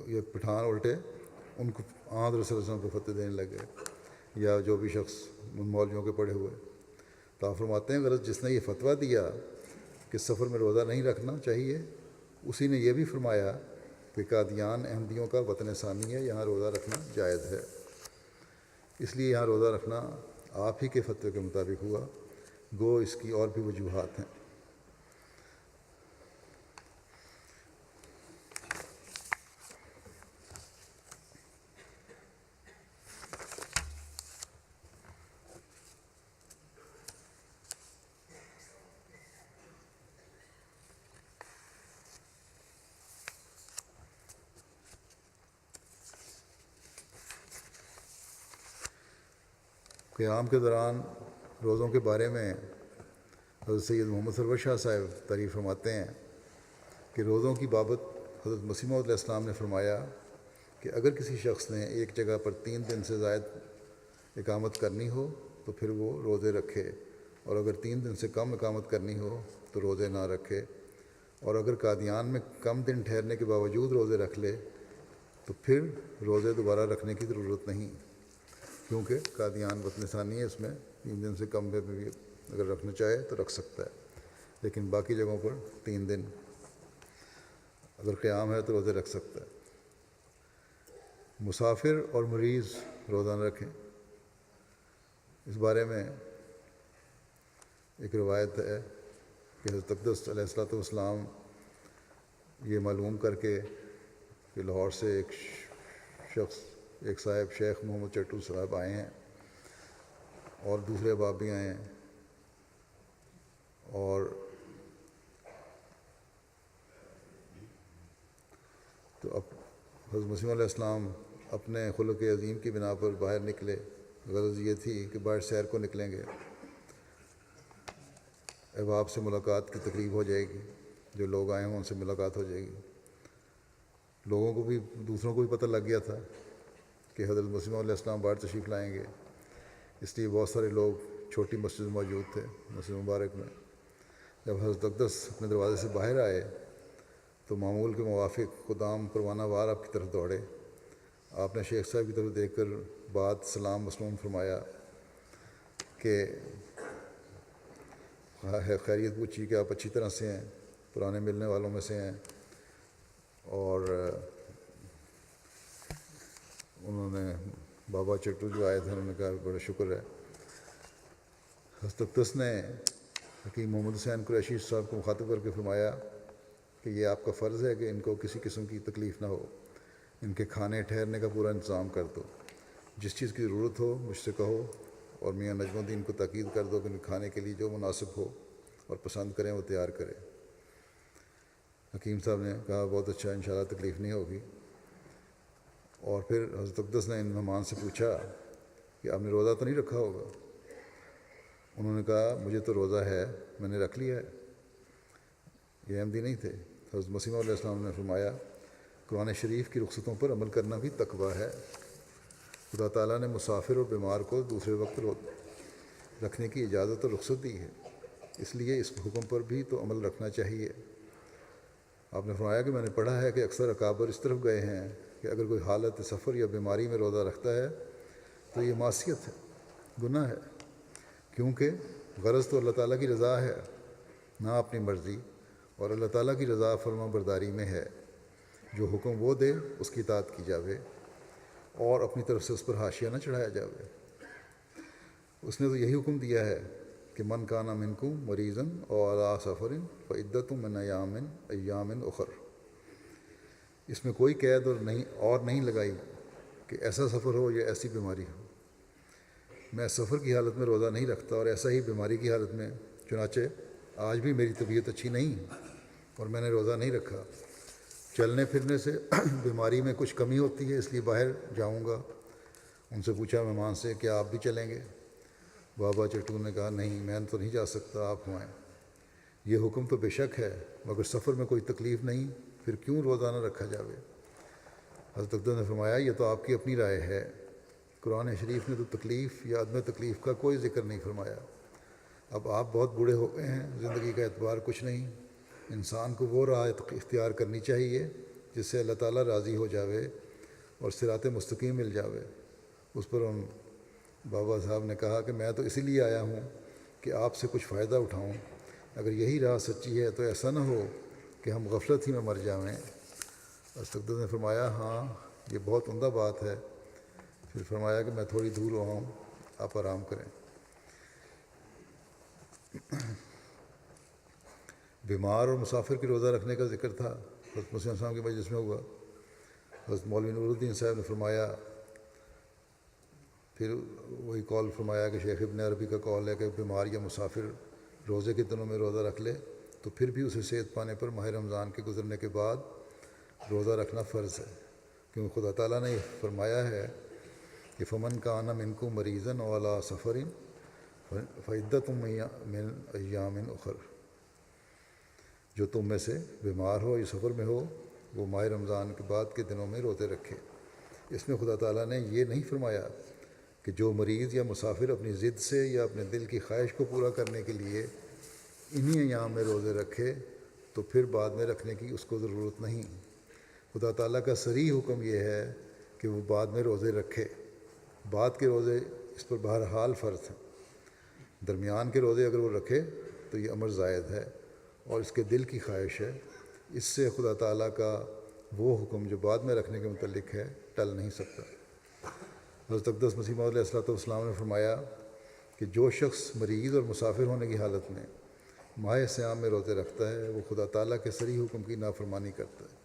یہ پٹھان الٹے ان کو رسول صلی اللہ علیہ وسلم کو فتوے دینے لگے، یا جو بھی شخص ان مولویوں کے پڑھے ہوئے۔ تو آپ فرماتے ہیں غرض جس نے یہ فتویٰ دیا کہ سفر میں روزہ نہیں رکھنا چاہیے، اسی نے یہ بھی فرمایا کہ قادیان احمدیوں کا وطن ثانی ہے، یہاں روزہ رکھنا جائز ہے، اس لیے یہاں روزہ رکھنا آپ ہی کے فتوے کے مطابق ہوا، گو اس کی اور بھی وجوہات ہیں۔ قیام کے دوران روزوں کے بارے میں حضرت سید محمد سرور شاہ صاحب تعریف فرماتے ہیں کہ روزوں کی بابت حضرت مسیح موعود علیہ السلام نے فرمایا کہ اگر کسی شخص نے ایک جگہ پر 3 دن سے زائد اقامت کرنی ہو تو پھر وہ روزے رکھے، اور اگر 3 دن سے کم اقامت کرنی ہو تو روزے نہ رکھے، اور اگر قادیان میں کم دن ٹھہرنے کے باوجود روزے رکھ لے تو پھر روزے دوبارہ رکھنے کی ضرورت نہیں، کیونکہ قادیان وطن ثانی ہے، اس میں 3 دن سے کم میں بھی اگر رکھنا چاہے تو رکھ سکتا ہے، لیکن باقی جگہوں پر 3 دن اگر قیام ہے تو روزے رکھ سکتا ہے۔ مسافر اور مریض روزہ نہ رکھیں، اس بارے میں ایک روایت ہے کہ حضرت اقدس علیہ الصلوۃ والسلام یہ معلوم کر کے کہ لاہور سے ایک شخص، ایک صاحب شیخ محمد چٹو صاحب آئے ہیں اور دوسرے احباب بھی آئے ہیں، اور تو اب حضرت مسیح علیہ السلام اپنے خلق عظیم کی بنا پر باہر نکلے۔ غرض یہ تھی کہ باہر سیر کو نکلیں گے، احباب سے ملاقات کی تقریب ہو جائے گی، جو لوگ آئے ہوں ان سے ملاقات ہو جائے گی۔ لوگوں کو بھی، دوسروں کو بھی پتہ لگ گیا تھا کہ حضرت مسیح علیہ السلام باہر تشریف لائیں گے، اس لیے بہت سارے لوگ چھوٹی مسجد موجود تھے، مسجد مبارک میں۔ جب حضرت اقدس اپنے دروازے سے باہر آئے تو معمول کے موافق خدام پروانہ وار آپ کی طرف دوڑے۔ آپ نے شیخ صاحب کی طرف دیکھ کر بعد سلام مسموم فرمایا کہ خیریت پوچھی کہ آپ اچھی طرح سے ہیں، پرانے ملنے والوں میں سے ہیں، اور انہوں نے بابا چٹو جو آئے تھے انہوں نے کہا بڑا شکر ہے۔ حضرت اقدس نے حکیم محمد حسین قریشی صاحب کو مخاطب کر کے فرمایا کہ یہ آپ کا فرض ہے کہ ان کو کسی قسم کی تکلیف نہ ہو، ان کے کھانے ٹھہرنے کا پورا انتظام کر دو، جس چیز کی ضرورت ہو مجھ سے کہو، اور میاں نجم الدین کو تاکید کر دو کہ ان کھانے کے لیے جو مناسب ہو اور پسند کریں وہ تیار کریں۔ حکیم صاحب نے کہا بہت اچھا، انشاءاللہ تکلیف نہیں ہوگی۔ اور پھر حضرت اقدس نے ان مہمان سے پوچھا کہ آپ نے روزہ تو نہیں رکھا ہوگا؟ انہوں نے کہا مجھے تو روزہ ہے، میں نے رکھ لیا ہے۔ یہ احمدی نہیں تھے۔ حضرت مسیح علیہ السلام نے فرمایا قرآن شریف کی رخصتوں پر عمل کرنا بھی تقویٰ ہے۔ خدا تعالیٰ نے مسافر اور بیمار کو دوسرے وقت رکھنے کی اجازت اور رخصت دی ہے، اس لیے اس حکم پر بھی تو عمل رکھنا چاہیے۔ آپ نے فرمایا کہ میں نے پڑھا ہے کہ اکثر اکابر اس طرف گئے ہیں کہ اگر کوئی حالت سفر یا بیماری میں روزہ رکھتا ہے تو یہ معصیت ہے، گناہ ہے، کیونکہ غرض تو اللہ تعالیٰ کی رضا ہے، نہ اپنی مرضی، اور اللہ تعالیٰ کی رضا فرما برداری میں ہے۔ جو حکم وہ دے اس کی اطاعت کی جاوے اور اپنی طرف سے اس پر حاشیہ نہ چڑھایا جاوے۔ اس نے تو یہی حکم دیا ہے کہ من کان منکم مریضا او علی سفر فعدۃ من ایام اخر۔ اس میں کوئی قید اور نہیں لگائی کہ ایسا سفر ہو یا ایسی بیماری ہو۔ میں سفر کی حالت میں روزہ نہیں رکھتا اور ایسا ہی بیماری کی حالت میں، چنانچہ آج بھی میری طبیعت اچھی نہیں اور میں نے روزہ نہیں رکھا۔ چلنے پھرنے سے بیماری میں کچھ کمی ہوتی ہے، اس لیے باہر جاؤں گا۔ ان سے پوچھا مہمان سے کیا آپ بھی چلیں گے؟ بابا چٹو نے کہا نہیں، میں تو نہیں جا سکتا، آپ ہوئیں۔ یہ حکم تو بے شک ہے، مگر سفر میں کوئی تکلیف نہیں، پھر کیوں روزہ نہ رکھا جاوے؟ حضرت اقدس نے فرمایا یہ تو آپ کی اپنی رائے ہے، قرآن شریف نے تو تکلیف یا عدم تکلیف کا کوئی ذکر نہیں فرمایا۔ اب آپ بہت بوڑھے ہو گئے ہیں، زندگی کا اعتبار کچھ نہیں، انسان کو وہ راہ اختیار کرنی چاہیے جس سے اللہ تعالیٰ راضی ہو جاوے اور صراط مستقیم مل جاوے۔ اس پر ان بابا صاحب نے کہا کہ میں تو اسی لیے آیا ہوں کہ آپ سے کچھ فائدہ اٹھاؤں، اگر یہی راہ سچی ہے تو ایسا نہ ہو کہ ہم غفلت ہی میں مر جاویں۔ حضرت اقدس نے فرمایا ہاں یہ بہت عمدہ بات ہے۔ پھر فرمایا کہ میں تھوڑی دور رہا ہوں، آپ آرام کریں۔ بیمار اور مسافر کی روزہ رکھنے کا ذکر تھا، حضرت مسیح السلام کی مجلس میں ہوا۔ حضرت مولوی نور الدین صاحب نے فرمایا، پھر وہی قول فرمایا کہ شیخ ابن عربی کا قول ہے کہ بیمار یا مسافر روزے کے دنوں میں روزہ رکھ لے تو پھر بھی اسے صحت پانے پر ماہ رمضان کے گزرنے کے بعد روزہ رکھنا فرض ہے، کیونکہ خدا تعالیٰ نے یہ فرمایا ہے کہ فمن کان منکم مریضا او علی سفر فعدۃ من ایام اخر۔ جو تم میں سے بیمار ہو یا سفر میں ہو وہ ماہ رمضان کے بعد کے دنوں میں روزے رکھے۔ اس میں خدا تعالیٰ نے یہ نہیں فرمایا کہ جو مریض یا مسافر اپنی ضد سے یا اپنے دل کی خواہش کو پورا کرنے کے لیے انہی ایام میں روزے رکھے تو پھر بعد میں رکھنے کی اس کو ضرورت نہیں۔ خدا تعالیٰ کا صریح حکم یہ ہے کہ وہ بعد میں روزے رکھے۔ بعد کے روزے اس پر بہرحال فرض ہیں، درمیان کے روزے اگر وہ رکھے تو یہ امر زائد ہے اور اس کے دل کی خواہش ہے، اس سے خدا تعالیٰ کا وہ حکم جو بعد میں رکھنے کے متعلق ہے ٹل نہیں سکتا۔ حضرت اقدس مسیح علیہ الصلوۃ والسلام نے فرمایا کہ جو شخص مریض اور مسافر ہونے کی حالت میں ماہ صیام میں روزے رکھتا ہے وہ خدا تعالیٰ کے صریح حکم کی نافرمانی کرتا ہے۔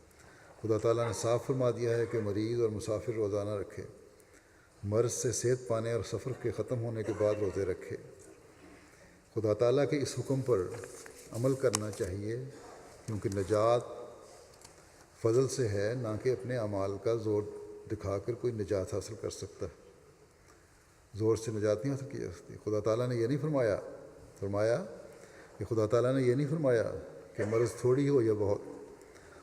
خدا تعالیٰ نے صاف فرما دیا ہے کہ مریض اور مسافر روزہ نہ رکھے، مرض سے صحت پانے اور سفر کے ختم ہونے کے بعد روزے رکھے۔ خدا تعالیٰ کے اس حکم پر عمل کرنا چاہیے کیونکہ نجات فضل سے ہے، نہ کہ اپنے اعمال کا زور دکھا کر کوئی نجات حاصل کر سکتا ہے۔ زور سے نجات نہیں حاصل کی جا سکتی۔ خدا تعالیٰ نے یہ نہیں فرمایا کہ خدا تعالیٰ نے یہ نہیں فرمایا کہ مرض تھوڑی ہو یا بہت،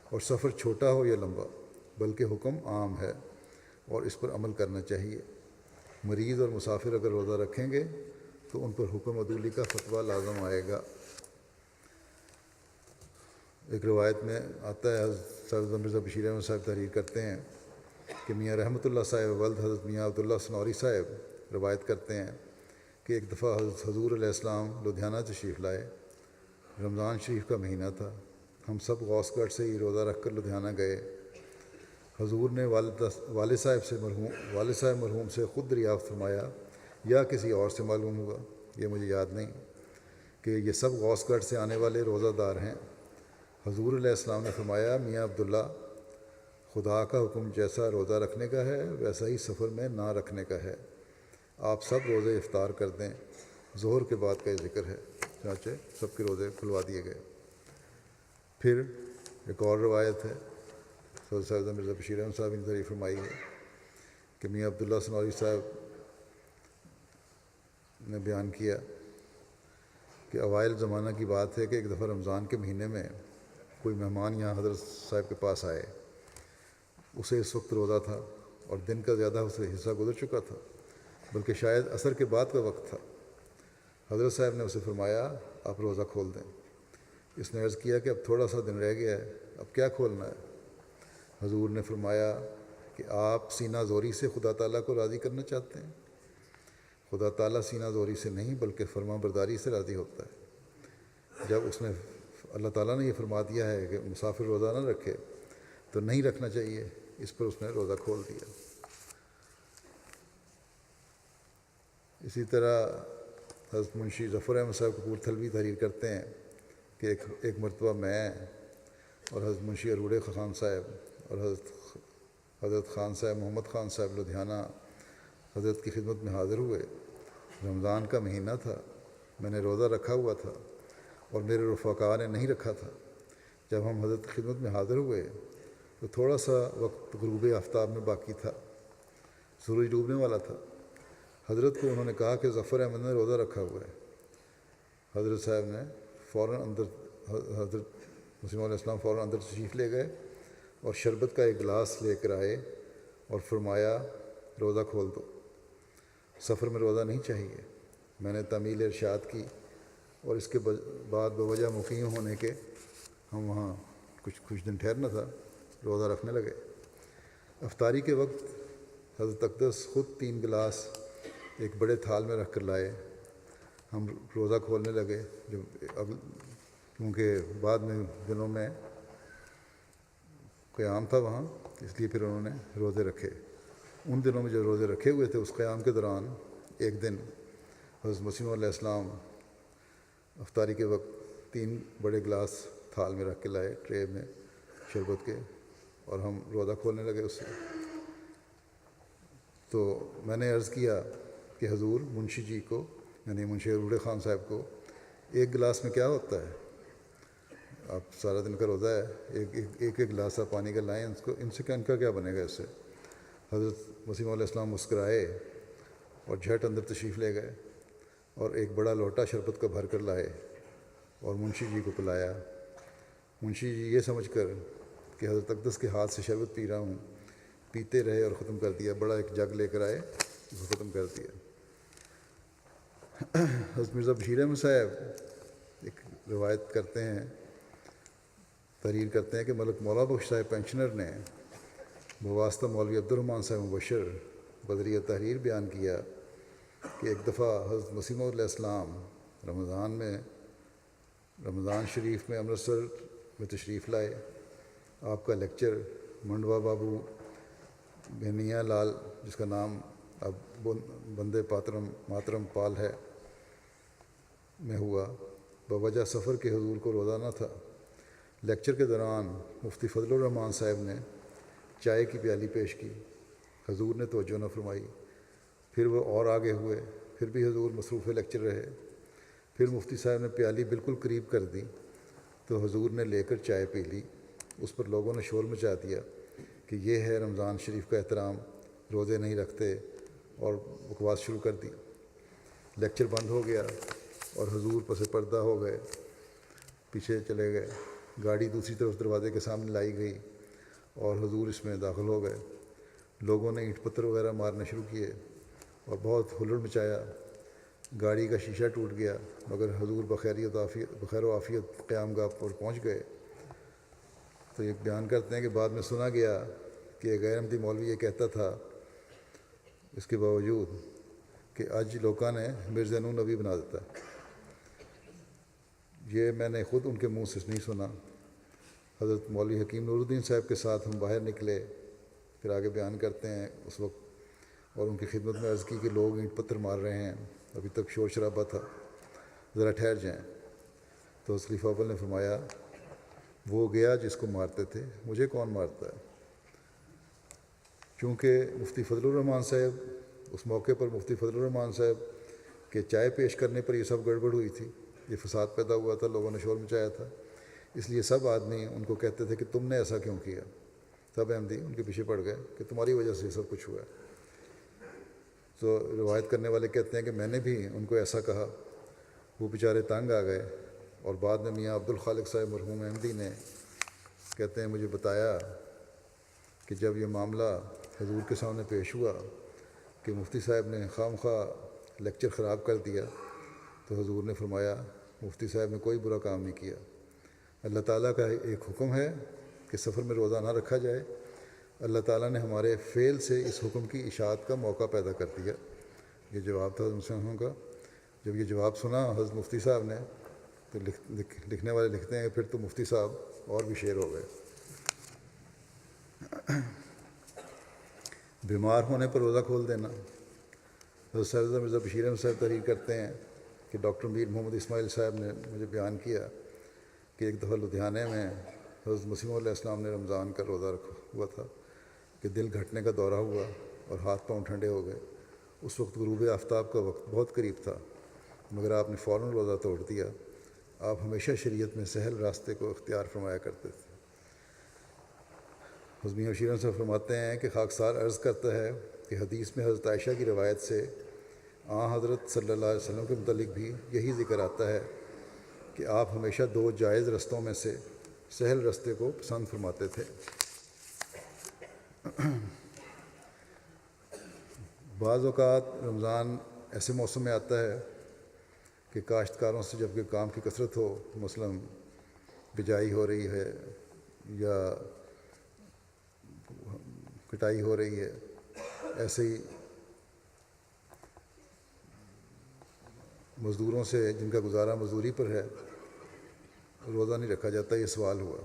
اور سفر چھوٹا ہو یا لمبا، بلکہ حکم عام ہے اور اس پر عمل کرنا چاہیے۔ مریض اور مسافر اگر روزہ رکھیں گے تو ان پر حکم عدولی کا فتویٰ لازم آئے گا۔ ایک روایت میں آتا ہے، حضرت مرزا بشیر احمد صاحب تحریر کرتے ہیں کہ میاں رحمۃ اللہ صاحب ولد حضرت میاں عبداللہ سنوری صاحب روایت کرتے ہیں کہ ایک دفعہ حضور علیہ السلام لدھیانہ تشریف لائے۔ رمضان شریف کا مہینہ تھا۔ ہم سب غوث گڑھ سے ہی روزہ رکھ کر لدھیانہ گئے۔ حضور نے والد صاحب مرحوم سے خود دریافت فرمایا یا کسی اور سے معلوم ہوا، یہ مجھے یاد نہیں، کہ یہ سب غوث گڑھ سے آنے والے روزہ دار ہیں۔ حضور علیہ السلام نے فرمایا، میاں عبداللہ، خدا کا حکم جیسا روزہ رکھنے کا ہے ویسا ہی سفر میں نہ رکھنے کا ہے۔ آپ سب روزے افطار کر دیں۔ ظہر کے بعد کا یہ ذکر ہے، چنانچہ سب کے روزے کھلوا دیے گئے۔ پھر ایک اور روایت ہے، حضرت مرزا بشیر احمد صاحب نے تعریف فرمائی ہے کہ میاں عبداللہ سنوری صاحب نے بیان کیا کہ اوائل زمانہ کی بات ہے کہ ایک دفعہ رمضان کے مہینے میں کوئی مہمان یہاں حضرت صاحب کے پاس آئے۔ اسے اس وقت روزہ تھا اور دن کا زیادہ حصہ گزر چکا تھا، بلکہ شاید عصر کے بعد کا وقت تھا۔ حضرت صاحب نے اسے فرمایا، آپ روزہ کھول دیں۔ اس نے عرض کیا کہ اب تھوڑا سا دن رہ گیا ہے، اب کیا کھولنا ہے؟ حضور نے فرمایا کہ آپ سینہ زوری سے خدا تعالیٰ کو راضی کرنا چاہتے ہیں؟ خدا تعالیٰ سینہ زوری سے نہیں بلکہ فرما برداری سے راضی ہوتا ہے۔ جب اللہ تعالیٰ نے یہ فرما دیا ہے کہ مسافر روزہ نہ رکھے تو نہیں رکھنا چاہیے، اس پر اس نے روزہ کھول دیا۔ اسی طرح حضرت منشی ظفر احمد صاحب کپورتھلوی تحریر کرتے ہیں کہ ایک مرتبہ میں اور حضرت منشی اروڑے خان صاحب اور حضرت خان صاحب محمد خان صاحب لدھیانہ حضرت کی خدمت میں حاضر ہوئے۔ رمضان کا مہینہ تھا، میں نے روزہ رکھا ہوا تھا اور میرے رفقاء نے نہیں رکھا تھا۔ جب ہم حضرت کی خدمت میں حاضر ہوئے تو تھوڑا سا وقت غروب آفتاب میں باقی تھا، سورج ڈوبنے والا تھا۔ حضرت کو انہوں نے کہا کہ ظفر احمد نے روزہ رکھا ہوا ہے۔ حضرت صاحب نے حضرت مسیم علیہ السلام فوراً اندر تشریف لے گئے اور شربت کا ایک گلاس لے کر آئے اور فرمایا، روزہ کھول دو، سفر میں روزہ نہیں چاہیے۔ میں نے تعمیل ارشاد کی اور اس کے بعد بوجہ مقیم ہونے کے ہم وہاں کچھ دن ٹھہرنا تھا، روزہ رکھنے لگے۔ افطاری کے وقت حضرت اقدس خود 3 گلاس ایک بڑے تھال میں رکھ کر لائے۔ ہم روزہ کھولنے لگے، کیونکہ بعد میں دنوں میں قیام تھا وہاں، اس لیے پھر انہوں نے روزے رکھے۔ ان دنوں میں جو روزے رکھے ہوئے تھے، اس قیام کے دوران ایک دن حضرت مسیم علیہ السلام افطاری کے وقت 3 بڑے گلاس تھال میں رکھ کے لائے، ٹرے میں شربت کے، اور ہم روزہ کھولنے لگے اس سے۔ تو میں نے عرض کیا کہ حضور، منشی جی کو، یعنی منشی اروڑے خان صاحب کو، ایک گلاس میں کیا ہوتا ہے؟ آپ سارا دن کا روزہ ہے، ایک گلاس آپ پانی کا لائیں، ان سے ان کا کیا بنے گا اس سے؟ حضرت مسیم علیہ السلام مسکرائے اور جھٹ اندر تشریف لے گئے اور ایک بڑا لوٹا شربت کا بھر کر لائے اور منشی جی کو پلایا۔ منشی جی یہ سمجھ کر کہ حضرت اقدس کے ہاتھ سے شربت پی رہا ہوں، پیتے رہے اور ختم کر دیا۔ بڑا ایک جگ لے کر آئے، اس کو ختم کر دیا۔ حضرت مرزا بشیر احمد صاحب ایک روایت کرتے ہیں، تحریر کرتے ہیں کہ ملک مولا بخش صاحب پینشنر نے بواسطہ مولوی عبد الرحمن صاحب مبشر بدریہ تحریر بیان کیا کہ ایک دفعہ حضرت مسیم علیہ السلام رمضان شریف میں امرتسر میں تشریف لائے۔ آپ کا لیکچر منڈوا بابو بینیا لال، جس کا نام اب بندے ماترم پال ہے، میں ہوا۔ بوجہ سفر کے حضور کو روزہ نہ تھا۔ لیکچر کے دوران مفتی فضل الرحمان صاحب نے چائے کی پیالی پیش کی، حضور نے توجہ نہ فرمائی، پھر وہ اور آگے ہوئے، پھر بھی حضور مصروف لیکچر رہے، پھر مفتی صاحب نے پیالی بالکل قریب کر دی تو حضور نے لے کر چائے پی لی۔ اس پر لوگوں نے شور مچا دیا کہ یہ ہے رمضان شریف کا احترام، روزے نہیں رکھتے، اور بکواس شروع کر دی۔ لیکچر بند ہو گیا اور حضور پس پردہ ہو گئے، پیچھے چلے گئے۔ گاڑی دوسری طرف دروازے کے سامنے لائی گئی اور حضور اس میں داخل ہو گئے۔ لوگوں نے اینٹ پتھر وغیرہ مارنے شروع کیے اور بہت ہلڑ مچایا۔ گاڑی کا شیشہ ٹوٹ گیا، مگر حضور بخیر و عافیت قیام گاہ پر پہنچ گئے۔ تو یہ بیان کرتے ہیں کہ بعد میں سنا گیا کہ ایک غیر احمدی مولوی یہ کہتا تھا اس کے باوجود کہ اج لوگوں نے مرزا نوں نبی بنا دیتا۔ یہ میں نے خود ان کے منہ سے نہیں سنا۔ حضرت مولوی حکیم نور الدین صاحب کے ساتھ ہم باہر نکلے، پھر آگے بیان کرتے ہیں اس وقت، اور ان کی خدمت میں عرض کی کہ لوگ اینٹ پتھر مار رہے ہیں، ابھی تک شور شرابہ تھا، ذرا ٹھہر جائیں۔ تو خلیفہ اول نے فرمایا وہ گیا جس کو مارتے تھے، مجھے کون مارتا ہے؟ چونکہ مفتی فضل الرحمان صاحب اس موقع پر مفتی فضل الرحمان صاحب کے چائے پیش کرنے پر یہ سب گڑبڑ ہوئی تھی، یہ فساد پیدا ہوا تھا، لوگوں نے شور مچایا تھا، اس لیے سب آدمی ان کو کہتے تھے کہ تم نے ایسا کیوں کیا؟ سب احمدی ان کے پیچھے پڑ گئے کہ تمہاری وجہ سے یہ سب کچھ ہوا ہے۔ تو روایت کرنے والے کہتے ہیں کہ میں نے بھی ان کو ایسا کہا، وہ بیچارے تنگ آ گئے، اور بعد میں میاں عبد الخالق صاحب مرحوم احمدی نے کہتے ہیں مجھے بتایا کہ جب یہ معاملہ حضور کے سامنے پیش ہوا کہ مفتی صاحب نے خواہ مخواہ لیکچر خراب کر دیا، تو حضور نے فرمایا مفتی صاحب نے کوئی برا کام نہیں کیا، اللہ تعالیٰ کا ایک حکم ہے کہ سفر میں روزہ نہ رکھا جائے، اللہ تعالیٰ نے ہمارے فعل سے اس حکم کی اشاعت کا موقع پیدا کر دیا۔ یہ جواب تھا حضرت مسلموں کا۔ جب یہ جواب سنا حضرت مفتی صاحب نے تو لکھنے والے لکھتے ہیں کہ پھر تو مفتی صاحب اور بھی شیر ہو گئے۔ بیمار ہونے پر روزہ کھول دینا۔ حضرت سیدنا مرزا بشیر احمد صاحب تحریر کرتے ہیں کہ ڈاکٹر میر محمد اسماعیل صاحب نے مجھے بیان کیا کہ ایک دفعہ لدھیانے میں حضرت مسیح علیہ السلام نے رمضان کا روزہ رکھا ہوا تھا کہ دل گھٹنے کا دورہ ہوا اور ہاتھ پاؤں ٹھنڈے ہو گئے۔ اس وقت غروب آفتاب کا وقت بہت قریب تھا، مگر آپ نے فوراً روزہ توڑ دیا۔ آپ ہمیشہ شریعت میں سہل راستے کو اختیار فرمایا کرتے تھے۔ حضرت میاں بشیر احمد صاحب فرماتے ہیں کہ خاکسار عرض کرتا ہے کہ حدیث میں حضرت عائشہ کی روایت سے حضرت صلی اللہ علیہ وسلم کے متعلق بھی یہی ذکر آتا ہے کہ آپ ہمیشہ دو جائز رستوں میں سے سہل راستے کو پسند فرماتے تھے۔ بعض اوقات رمضان ایسے موسم میں آتا ہے کہ کاشتکاروں سے جب کہ کام کی کثرت ہو، مثلاً بجائی ہو رہی ہے یا کٹائی ہو رہی ہے، ایسے ہی مزدوروں سے جن کا گزارا مزدوری پر ہے روزہ نہیں رکھا جاتا، یہ سوال ہوا۔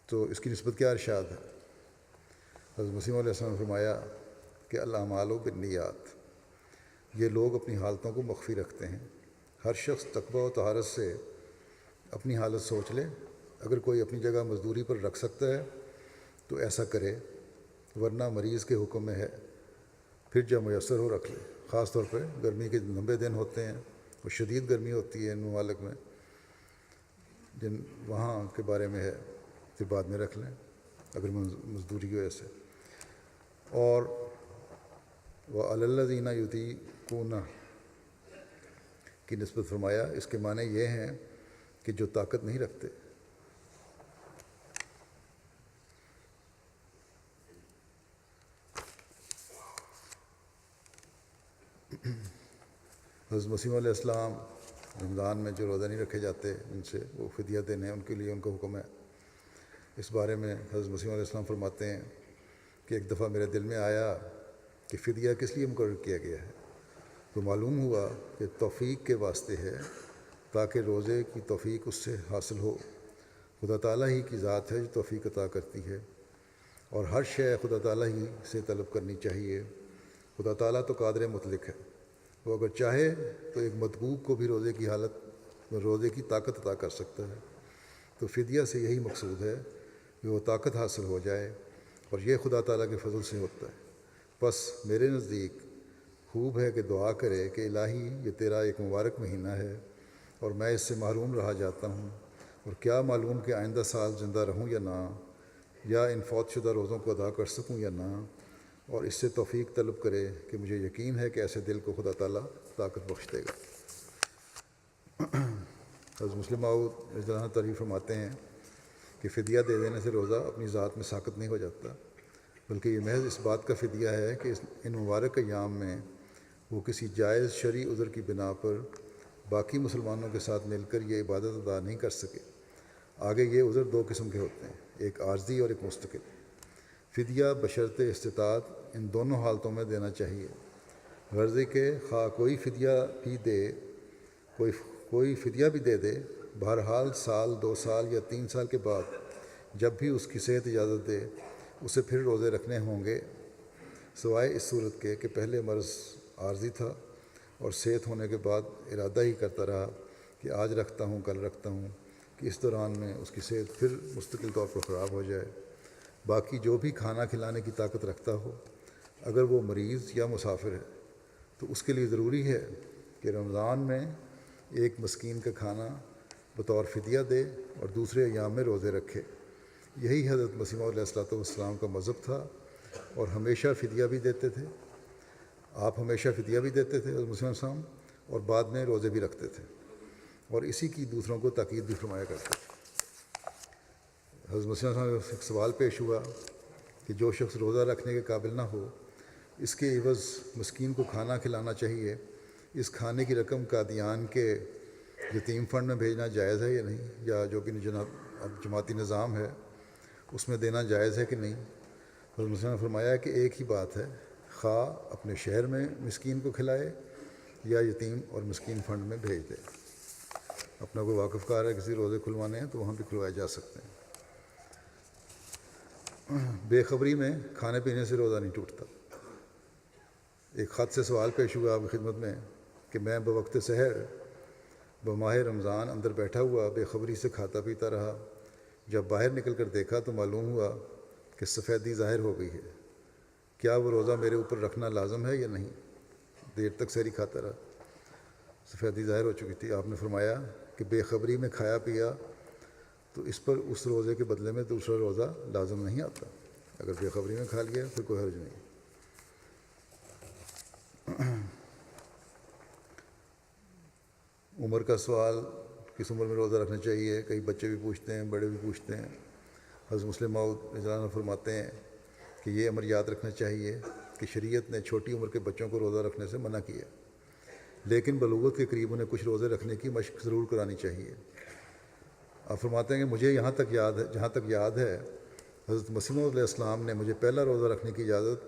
تو اس کی نسبت کیا ارشاد ہے؟ حضرت مسیح علیہ السلام نے فرمایا کہ الاعمال بالنیات، یہ لوگ اپنی حالتوں کو مخفی رکھتے ہیں۔ ہر شخص تقویٰ و طہارت سے اپنی حالت سوچ لے، اگر کوئی اپنی جگہ مزدوری پر رکھ سکتا ہے تو ایسا کرے، ورنہ مریض کے حکم میں ہے، پھر جب میسر ہو رکھ لے۔ خاص طور پہ گرمی کے لمبے دن ہوتے ہیں اور شدید گرمی ہوتی ہے ان ممالک میں، جن وہاں کے بارے میں ہے، پھر بعد میں رکھ لیں اگر مزدوری کی وجہ سے۔ اور وَعَلَى الَّذِينَ يُطِيقُونَ کی نسبت فرمایا، اس کے معنی یہ ہیں کہ جو طاقت نہیں رکھتے۔ حضرت مسیح علیہ السلام رمضان میں جو روزہ نہیں رکھے جاتے ان سے وہ فدیہ دینے ان کے لیے ان کا حکم ہے۔ اس بارے میں حضرت مسیح علیہ السلام فرماتے ہیں کہ ایک دفعہ میرے دل میں آیا کہ فدیہ کس لیے مقرر کیا گیا ہے، تو معلوم ہوا کہ توفیق کے واسطے ہے، تاکہ روزے کی توفیق اس سے حاصل ہو۔ خدا تعالیٰ ہی کی ذات ہے جو توفیق عطا کرتی ہے، اور ہر شے خدا تعالیٰ ہی سے طلب کرنی چاہیے۔ خدا تعالیٰ تو قادر مطلق ہے، وہ اگر چاہے تو ایک مدعوک کو بھی روزے کی حالت میں روزے کی طاقت عطا کر سکتا ہے۔ تو فدیہ سے یہی مقصود ہے کہ وہ طاقت حاصل ہو جائے، اور یہ خدا تعالیٰ کے فضل سے ہوتا ہے۔ بس میرے نزدیک خوب ہے کہ دعا کرے کہ الہی یہ تیرا ایک مبارک مہینہ ہے اور میں اس سے محروم رہا جاتا ہوں، اور کیا معلوم کہ آئندہ سال زندہ رہوں یا نہ، یا ان فوت شدہ روزوں کو ادا کر سکوں یا نہ، اور اس سے توفیق طلب کرے کہ مجھے یقین ہے کہ ایسے دل کو خدا تعالیٰ طاقت بخش دے گا۔ حضرت مسلم موعود اس طرح تعریف فرماتے ہیں کہ فدیہ دے دینے سے روزہ اپنی ذات میں ساقط نہیں ہو جاتا، بلکہ یہ محض اس بات کا فدیہ ہے کہ ان مبارک ایام میں وہ کسی جائز شرعی عذر کی بنا پر باقی مسلمانوں کے ساتھ مل کر یہ عبادت ادا نہیں کر سکے۔ آگے یہ عذر دو قسم کے ہوتے ہیں، ایک عارضی اور ایک مستقل۔ فدیہ بشرط استطاعت ان دونوں حالتوں میں دینا چاہیے، غرض کہ خواہ کوئی فدیہ بھی دے دے، بہرحال سال 2 سال یا 3 سال کے بعد جب بھی اس کی صحت اجازت دے اسے پھر روزے رکھنے ہوں گے، سوائے اس صورت کے کہ پہلے مرض عارضی تھا اور صحت ہونے کے بعد ارادہ ہی کرتا رہا کہ آج رکھتا ہوں کل رکھتا ہوں، کہ اس دوران میں اس کی صحت پھر مستقل طور پر خراب ہو جائے۔ باقی جو بھی کھانا کھلانے کی طاقت رکھتا ہو، اگر وہ مریض یا مسافر ہے تو اس کے لیے ضروری ہے کہ رمضان میں ایک مسکین کا کھانا بطور فدیہ دے اور دوسرے ایام میں روزے رکھے۔ یہی حضرت مسیح موعود علیہ الصلوۃ والسلام کا مذہب تھا، اور ہمیشہ فدیہ بھی دیتے تھے۔ آپ ہمیشہ فدیہ بھی دیتے تھے حضرت مسیح السلام، اور بعد میں روزے بھی رکھتے تھے، اور اسی کی دوسروں کو تاکید بھی فرمایا کرتے تھے۔ حضرت مسیح السلام سے ایک سوال پیش ہوا کہ جو شخص روزہ رکھنے کے قابل نہ ہو، اس کے عوض مسکین کو کھانا کھلانا چاہیے، اس کھانے کی رقم قادیان کے یتیم فنڈ میں بھیجنا جائز ہے یا نہیں، یا جو کہ جماعتی نظام ہے اس میں دینا جائز ہے کہ نہیں؟ حضرت مسیح نے فرمایا کہ ایک ہی بات ہے، خواہ اپنے شہر میں مسکین کو کھلائے یا یتیم اور مسکین فنڈ میں بھیج دے۔ اپنا کوئی واقف کار ہے کسی روزے کھلوانے ہیں تو وہاں بھی کھلوائے جا سکتے ہیں۔ بے خبری میں کھانے پینے سے روزہ نہیں ٹوٹتا۔ ایک خط سے سوال پیش ہوا آپ کی خدمت میں کہ میں بوقت سحر بماہ رمضان اندر بیٹھا ہوا بے خبری سے کھاتا پیتا رہا، جب باہر نکل کر دیکھا تو معلوم ہوا کہ سفیدی ظاہر ہو گئی ہے، کیا وہ روزہ میرے اوپر رکھنا لازم ہے یا نہیں؟ دیر تک سحری کھاتا رہا، سفیدی ظاہر ہو چکی تھی۔ آپ نے فرمایا کہ بے خبری میں کھایا پیا تو اس پر اس روزے کے بدلے میں دوسرا روزہ لازم نہیں آتا۔ اگر بے خبری میں کھا لیا پھر کوئی حرج نہیں۔ عمر کا سوال، کس عمر میں روزہ رکھنا چاہیے؟ کئی بچے بھی پوچھتے ہیں، بڑے بھی پوچھتے ہیں۔ حضرت مسلم موعود رضی اللہ عنہ فرماتے ہیں کہ یہ امر یاد رکھنا چاہیے کہ شریعت نے چھوٹی عمر کے بچوں کو روزہ رکھنے سے منع کیا، لیکن بلوغت کے قریب انہیں کچھ روزے رکھنے کی مشق ضرور کرانی چاہیے۔ آپ فرماتے ہیں کہ مجھے جہاں تک یاد ہے حضرت مسیح موعود علیہ السلام نے مجھے پہلا روزہ رکھنے کی اجازت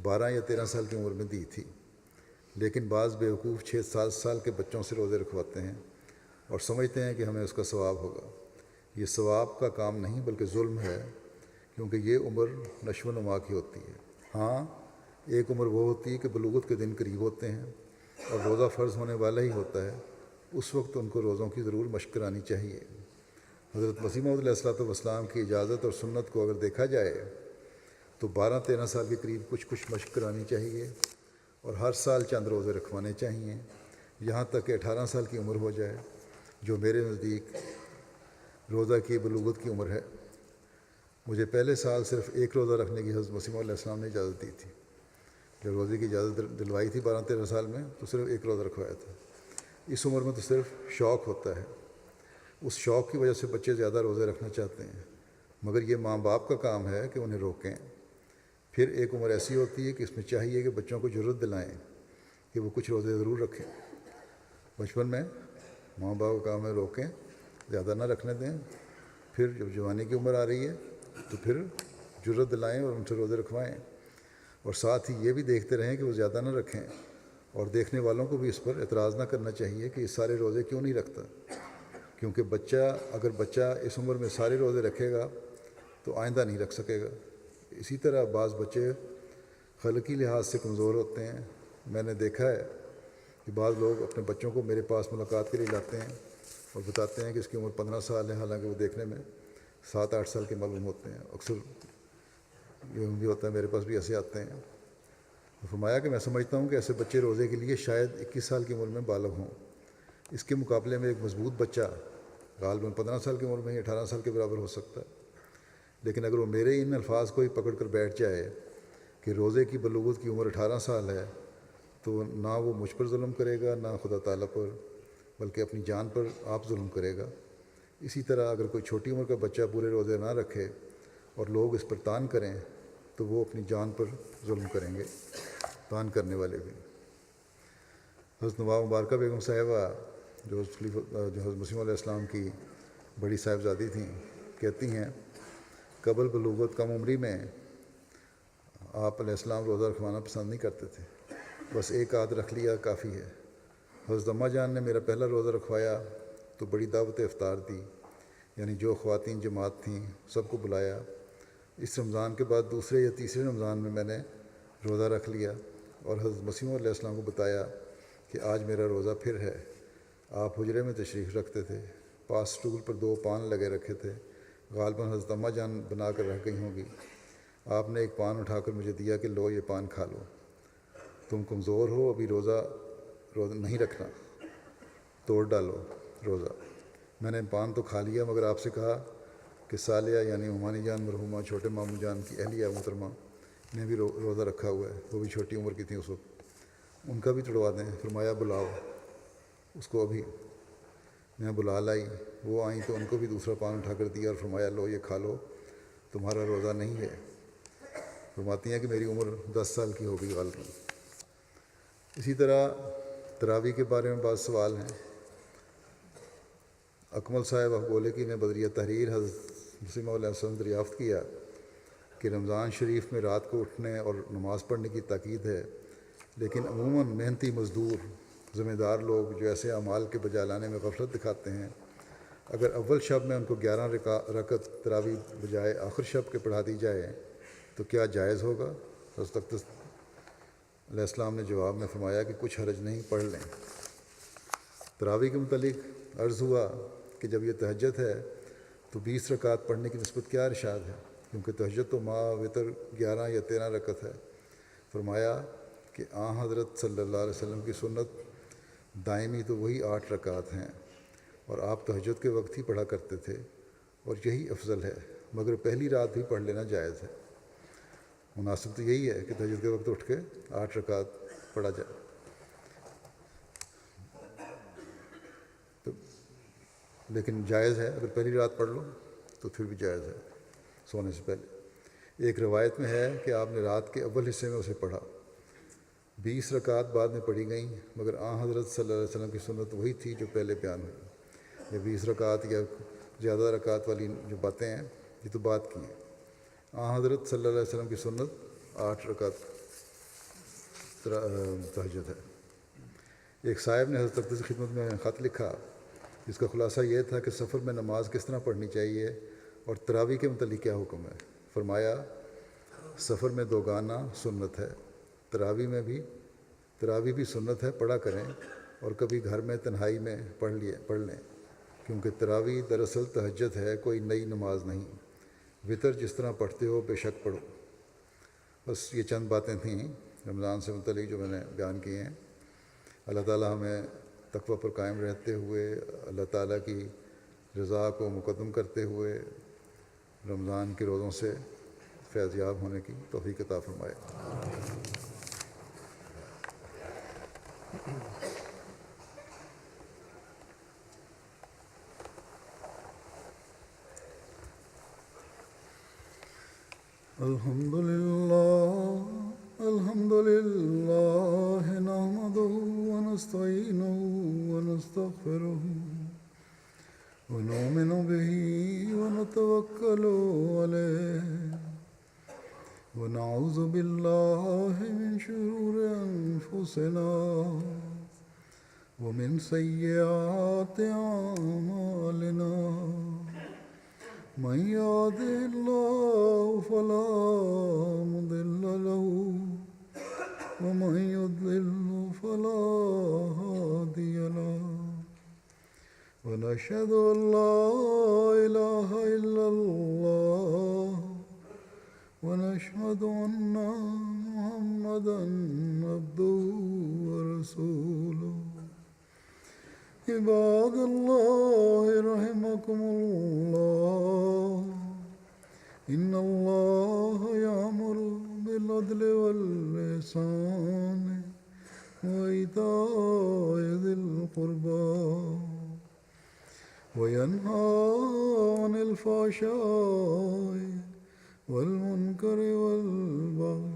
12 یا 13 سال کی عمر میں دی تھی، لیکن بعض بیوقوف 6-7 سال کے بچوں سے روزے رکھواتے ہیں اور سمجھتے ہیں کہ ہمیں اس کا ثواب ہوگا۔ یہ ثواب کا کام نہیں بلکہ ظلم ہے، کیونکہ یہ عمر نشو و نما کی ہوتی ہے۔ ہاں، ایک عمر وہ ہوتی ہے کہ بلوغت کے دن قریب ہوتے ہیں اور روزہ فرض ہونے والا ہی ہوتا ہے، اس وقت ان کو روزوں کی ضرور مشق کرانی چاہیے۔ حضرت مسیح موعود علیہ الصلوۃ والسلام کی اجازت اور سنت کو اگر دیکھا جائے تو 12-13 سال کے قریب کچھ مشق کرانی چاہیے اور ہر سال چند روزے رکھوانے چاہیے، یہاں تک کہ 18 سال کی عمر ہو جائے، جو میرے نزدیک روزہ کی بلوغت کی عمر ہے۔ مجھے پہلے سال صرف ایک روزہ رکھنے کی حضرت مسیح موعود علیہ السلام نے اجازت دی تھی۔ جب روزے کی اجازت دلوائی تھی 12-13 سال میں تو صرف ایک روزہ رکھوایا تھا۔ اس عمر میں تو صرف شوق ہوتا ہے، اس شوق کی وجہ سے بچے زیادہ روزے رکھنا چاہتے ہیں، مگر یہ ماں باپ کا کام ہے کہ انہیں روکیں۔ پھر ایک عمر ایسی ہوتی ہے کہ اس میں چاہیے کہ بچوں کو جرأت دلائیں کہ وہ کچھ روزے ضرور رکھیں۔ بچپن میں ماں باپ کا کام ہے روکیں، زیادہ نہ رکھنے دیں، پھر جب جوانی کی عمر آ رہی ہے تو پھر جرأت دلائیں اور ان سے روزے رکھوائیں، اور ساتھ ہی یہ بھی دیکھتے رہیں کہ وہ زیادہ نہ رکھیں، اور دیکھنے والوں کو بھی اس پر اعتراض نہ کرنا چاہیے کہ یہ سارے روزے کیوں نہیں رکھتا، کیونکہ اگر بچہ اس عمر میں سارے روزے رکھے گا تو آئندہ نہیں رکھ سکے گا۔ اسی طرح بعض بچے خلقی لحاظ سے کمزور ہوتے ہیں۔ میں نے دیکھا ہے کہ بعض لوگ اپنے بچوں کو میرے پاس ملاقات کے لیے لاتے ہیں اور بتاتے ہیں کہ اس کی عمر 15 سال ہے، حالانکہ وہ دیکھنے میں 7-8 سال کے معلوم ہوتے ہیں. اکثر یہ بھی ہوتا ہے، میرے پاس بھی ایسے آتے ہیں. فرمایا کہ میں سمجھتا ہوں کہ ایسے بچے روزے کے لیے شاید 21 سال کی عمر میں بالغ ہوں. اس کے مقابلے میں ایک مضبوط بچہ غالباً 15 سال کی عمر میں ہی 18 سال کے برابر ہو سکتا ہے. لیکن اگر وہ میرے ان الفاظ کو ہی پکڑ کر بیٹھ جائے کہ روزے کی بلوغت کی عمر 18 سال ہے، تو نہ وہ مجھ پر ظلم کرے گا، نہ خدا تعالیٰ پر، بلکہ اپنی جان پر آپ ظلم کرے گا. اسی طرح اگر کوئی چھوٹی عمر کا بچہ پورے روزے نہ رکھے اور لوگ اس پر تان کریں تو وہ اپنی جان پر ظلم کریں گے، تان کرنے والے بھی. حضرت نواب مبارکہ بیگم صاحبہ جو حضرت مسیح علیہ السلام کی بڑی صاحبزادی تھیں، کہتی ہیں قبل بلوغت کم عمری میں آپ علیہ السلام روزہ رکھوانا پسند نہیں کرتے تھے، بس ایک آدھ رکھ لیا کافی ہے. حضرت اماں جان نے میرا پہلا روزہ رکھوایا تو بڑی دعوت افطار دی، یعنی جو خواتین جماعت تھیں سب کو بلایا. اس رمضان کے بعد دوسرے یا تیسرے رمضان میں نے روزہ رکھ لیا اور حضرت مسیح علیہ السلام کو بتایا کہ آج میرا روزہ پھر ہے. آپ حجرے میں تشریف رکھتے تھے، پاس اسٹول پر 2 پان لگے رکھے تھے، غالباً حضرت اماں جان بنا کر رکھ گئی ہوں گی. آپ نے ایک پان اٹھا کر مجھے دیا کہ لو یہ پان کھا لو، تم کمزور ہو، ابھی روزہ نہیں رکھنا، توڑ ڈالو روزہ. میں نے پان تو کھا لیا، مگر آپ سے کہا کہ سالیہ یعنی عمانی جان مرحومہ چھوٹے ماموں جان کی اہلیہ محترمہ نے بھی روزہ رکھا ہوا ہے، وہ بھی چھوٹی عمر کی تھیں اس وقت، ان کا بھی توڑوا دیں. فرمایا بلاؤ اس کو. ابھی میں بلا لائی، وہ آئیں تو ان کو بھی دوسرا پان اٹھا کر دیا اور فرمایا لو یہ کھا لو، تمہارا روزہ نہیں ہے. فرماتی ہیں کہ میری عمر 10 سال کی ہو گئی غالباً. اسی طرح تراویح کے بارے میں بعض سوال ہیں. اکمل صاحب افغولکی نے بدریہ تحریر حضرت مسیح علیہ السلام دریافت کیا کہ رمضان شریف میں رات کو اٹھنے اور نماز پڑھنے کی تاکید ہے، لیکن عموماً محنتی مزدور ذمہ دار لوگ جو ایسے اعمال کے بجا لانے میں غفلت دکھاتے ہیں، اگر اول شب میں ان کو 11 رکعت تراویح بجائے آخر شب کے پڑھا دی جائے تو کیا جائز ہوگا؟ حضرت اقدس علیہ السلام نے جواب میں فرمایا کہ کچھ حرج نہیں، پڑھ لیں. تراویح کے متعلق عرض ہوا کہ جب یہ تہجد ہے تو 20 رکعت پڑھنے کی نسبت کیا ارشاد ہے، کیونکہ تہجد تو وتر 11 یا 13 رکعت ہے. فرمایا کہ حضرت صلی اللہ علیہ وسلم کی سنت دائمی تو وہی 8 رکعت ہیں اور آپ تہجد کے وقت ہی پڑھا کرتے تھے اور یہی افضل ہے، مگر پہلی رات بھی پڑھ لینا جائز ہے. مناسب تو یہی ہے کہ تہجد کے وقت اٹھ کے 8 رکعت پڑھا جائے. لیکن جائز ہے، اگر پہلی رات پڑھ لو تو پھر بھی جائز ہے سونے سے پہلے. ایک روایت میں ہے کہ آپ نے رات کے اول حصے میں اسے پڑھا. 20 رکعت بعد میں پڑھی گئیں، مگر حضرت صلی اللہ علیہ وسلم کی سنت وہی تھی جو پہلے بیان ہوئی. یہ 20 رکعت یا زیادہ رکعت والی جو باتیں ہیں یہ تو بات کی ہیں. حضرت صلی اللہ علیہ وسلم کی سنت 8 رکعت تہجد ہے. ایک صاحب نے حضرت اقدس کی خدمت میں خط لکھا جس کا خلاصہ یہ تھا کہ سفر میں نماز کس طرح پڑھنی چاہیے اور تراویح کے متعلق کیا حکم ہے. فرمایا سفر میں 2 گانا سنت ہے، تراویح بھی سنت ہے، پڑھا کریں، اور کبھی گھر میں تنہائی میں پڑھ لیں، کیونکہ تراویح دراصل تہجد ہے، کوئی نئی نماز نہیں. وطر جس طرح پڑھتے ہو بے شک پڑھو. بس یہ چند باتیں تھیں رمضان سے متعلق جو میں نے بیان کی ہیں. اللہ تعالیٰ ہمیں تقوی پر قائم رہتے ہوئے، اللہ تعالیٰ کی رضا کو مقدم کرتے ہوئے رمضان کے روزوں سے فیض یاب ہونے کی توفیق عطا فرمائے. الحمد لله نحمده ونستعينه ونستغفره ونؤمن به ونتوكل عليه ونعوذ بالله من شرور أنفسنا ومن سيئات أعمالنا. من يهده الله فلا مضل له ومن يضلل فلا ونشهد أن لا إله إلا الله ونشهد أن محمدا عبده ورسوله عباد الله رحمكم الله إن الله يأمر بالعدل والإحسان وإيتاء ذي القربى وينهى عن الفحشاء والمنكر والبغي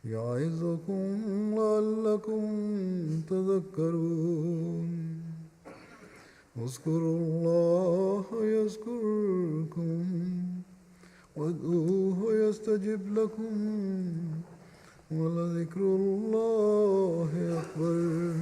يعظكم لعلكم تذكرون اذكروا الله يذكركم وادعوه يستجب لكم ولذكر الله أكبر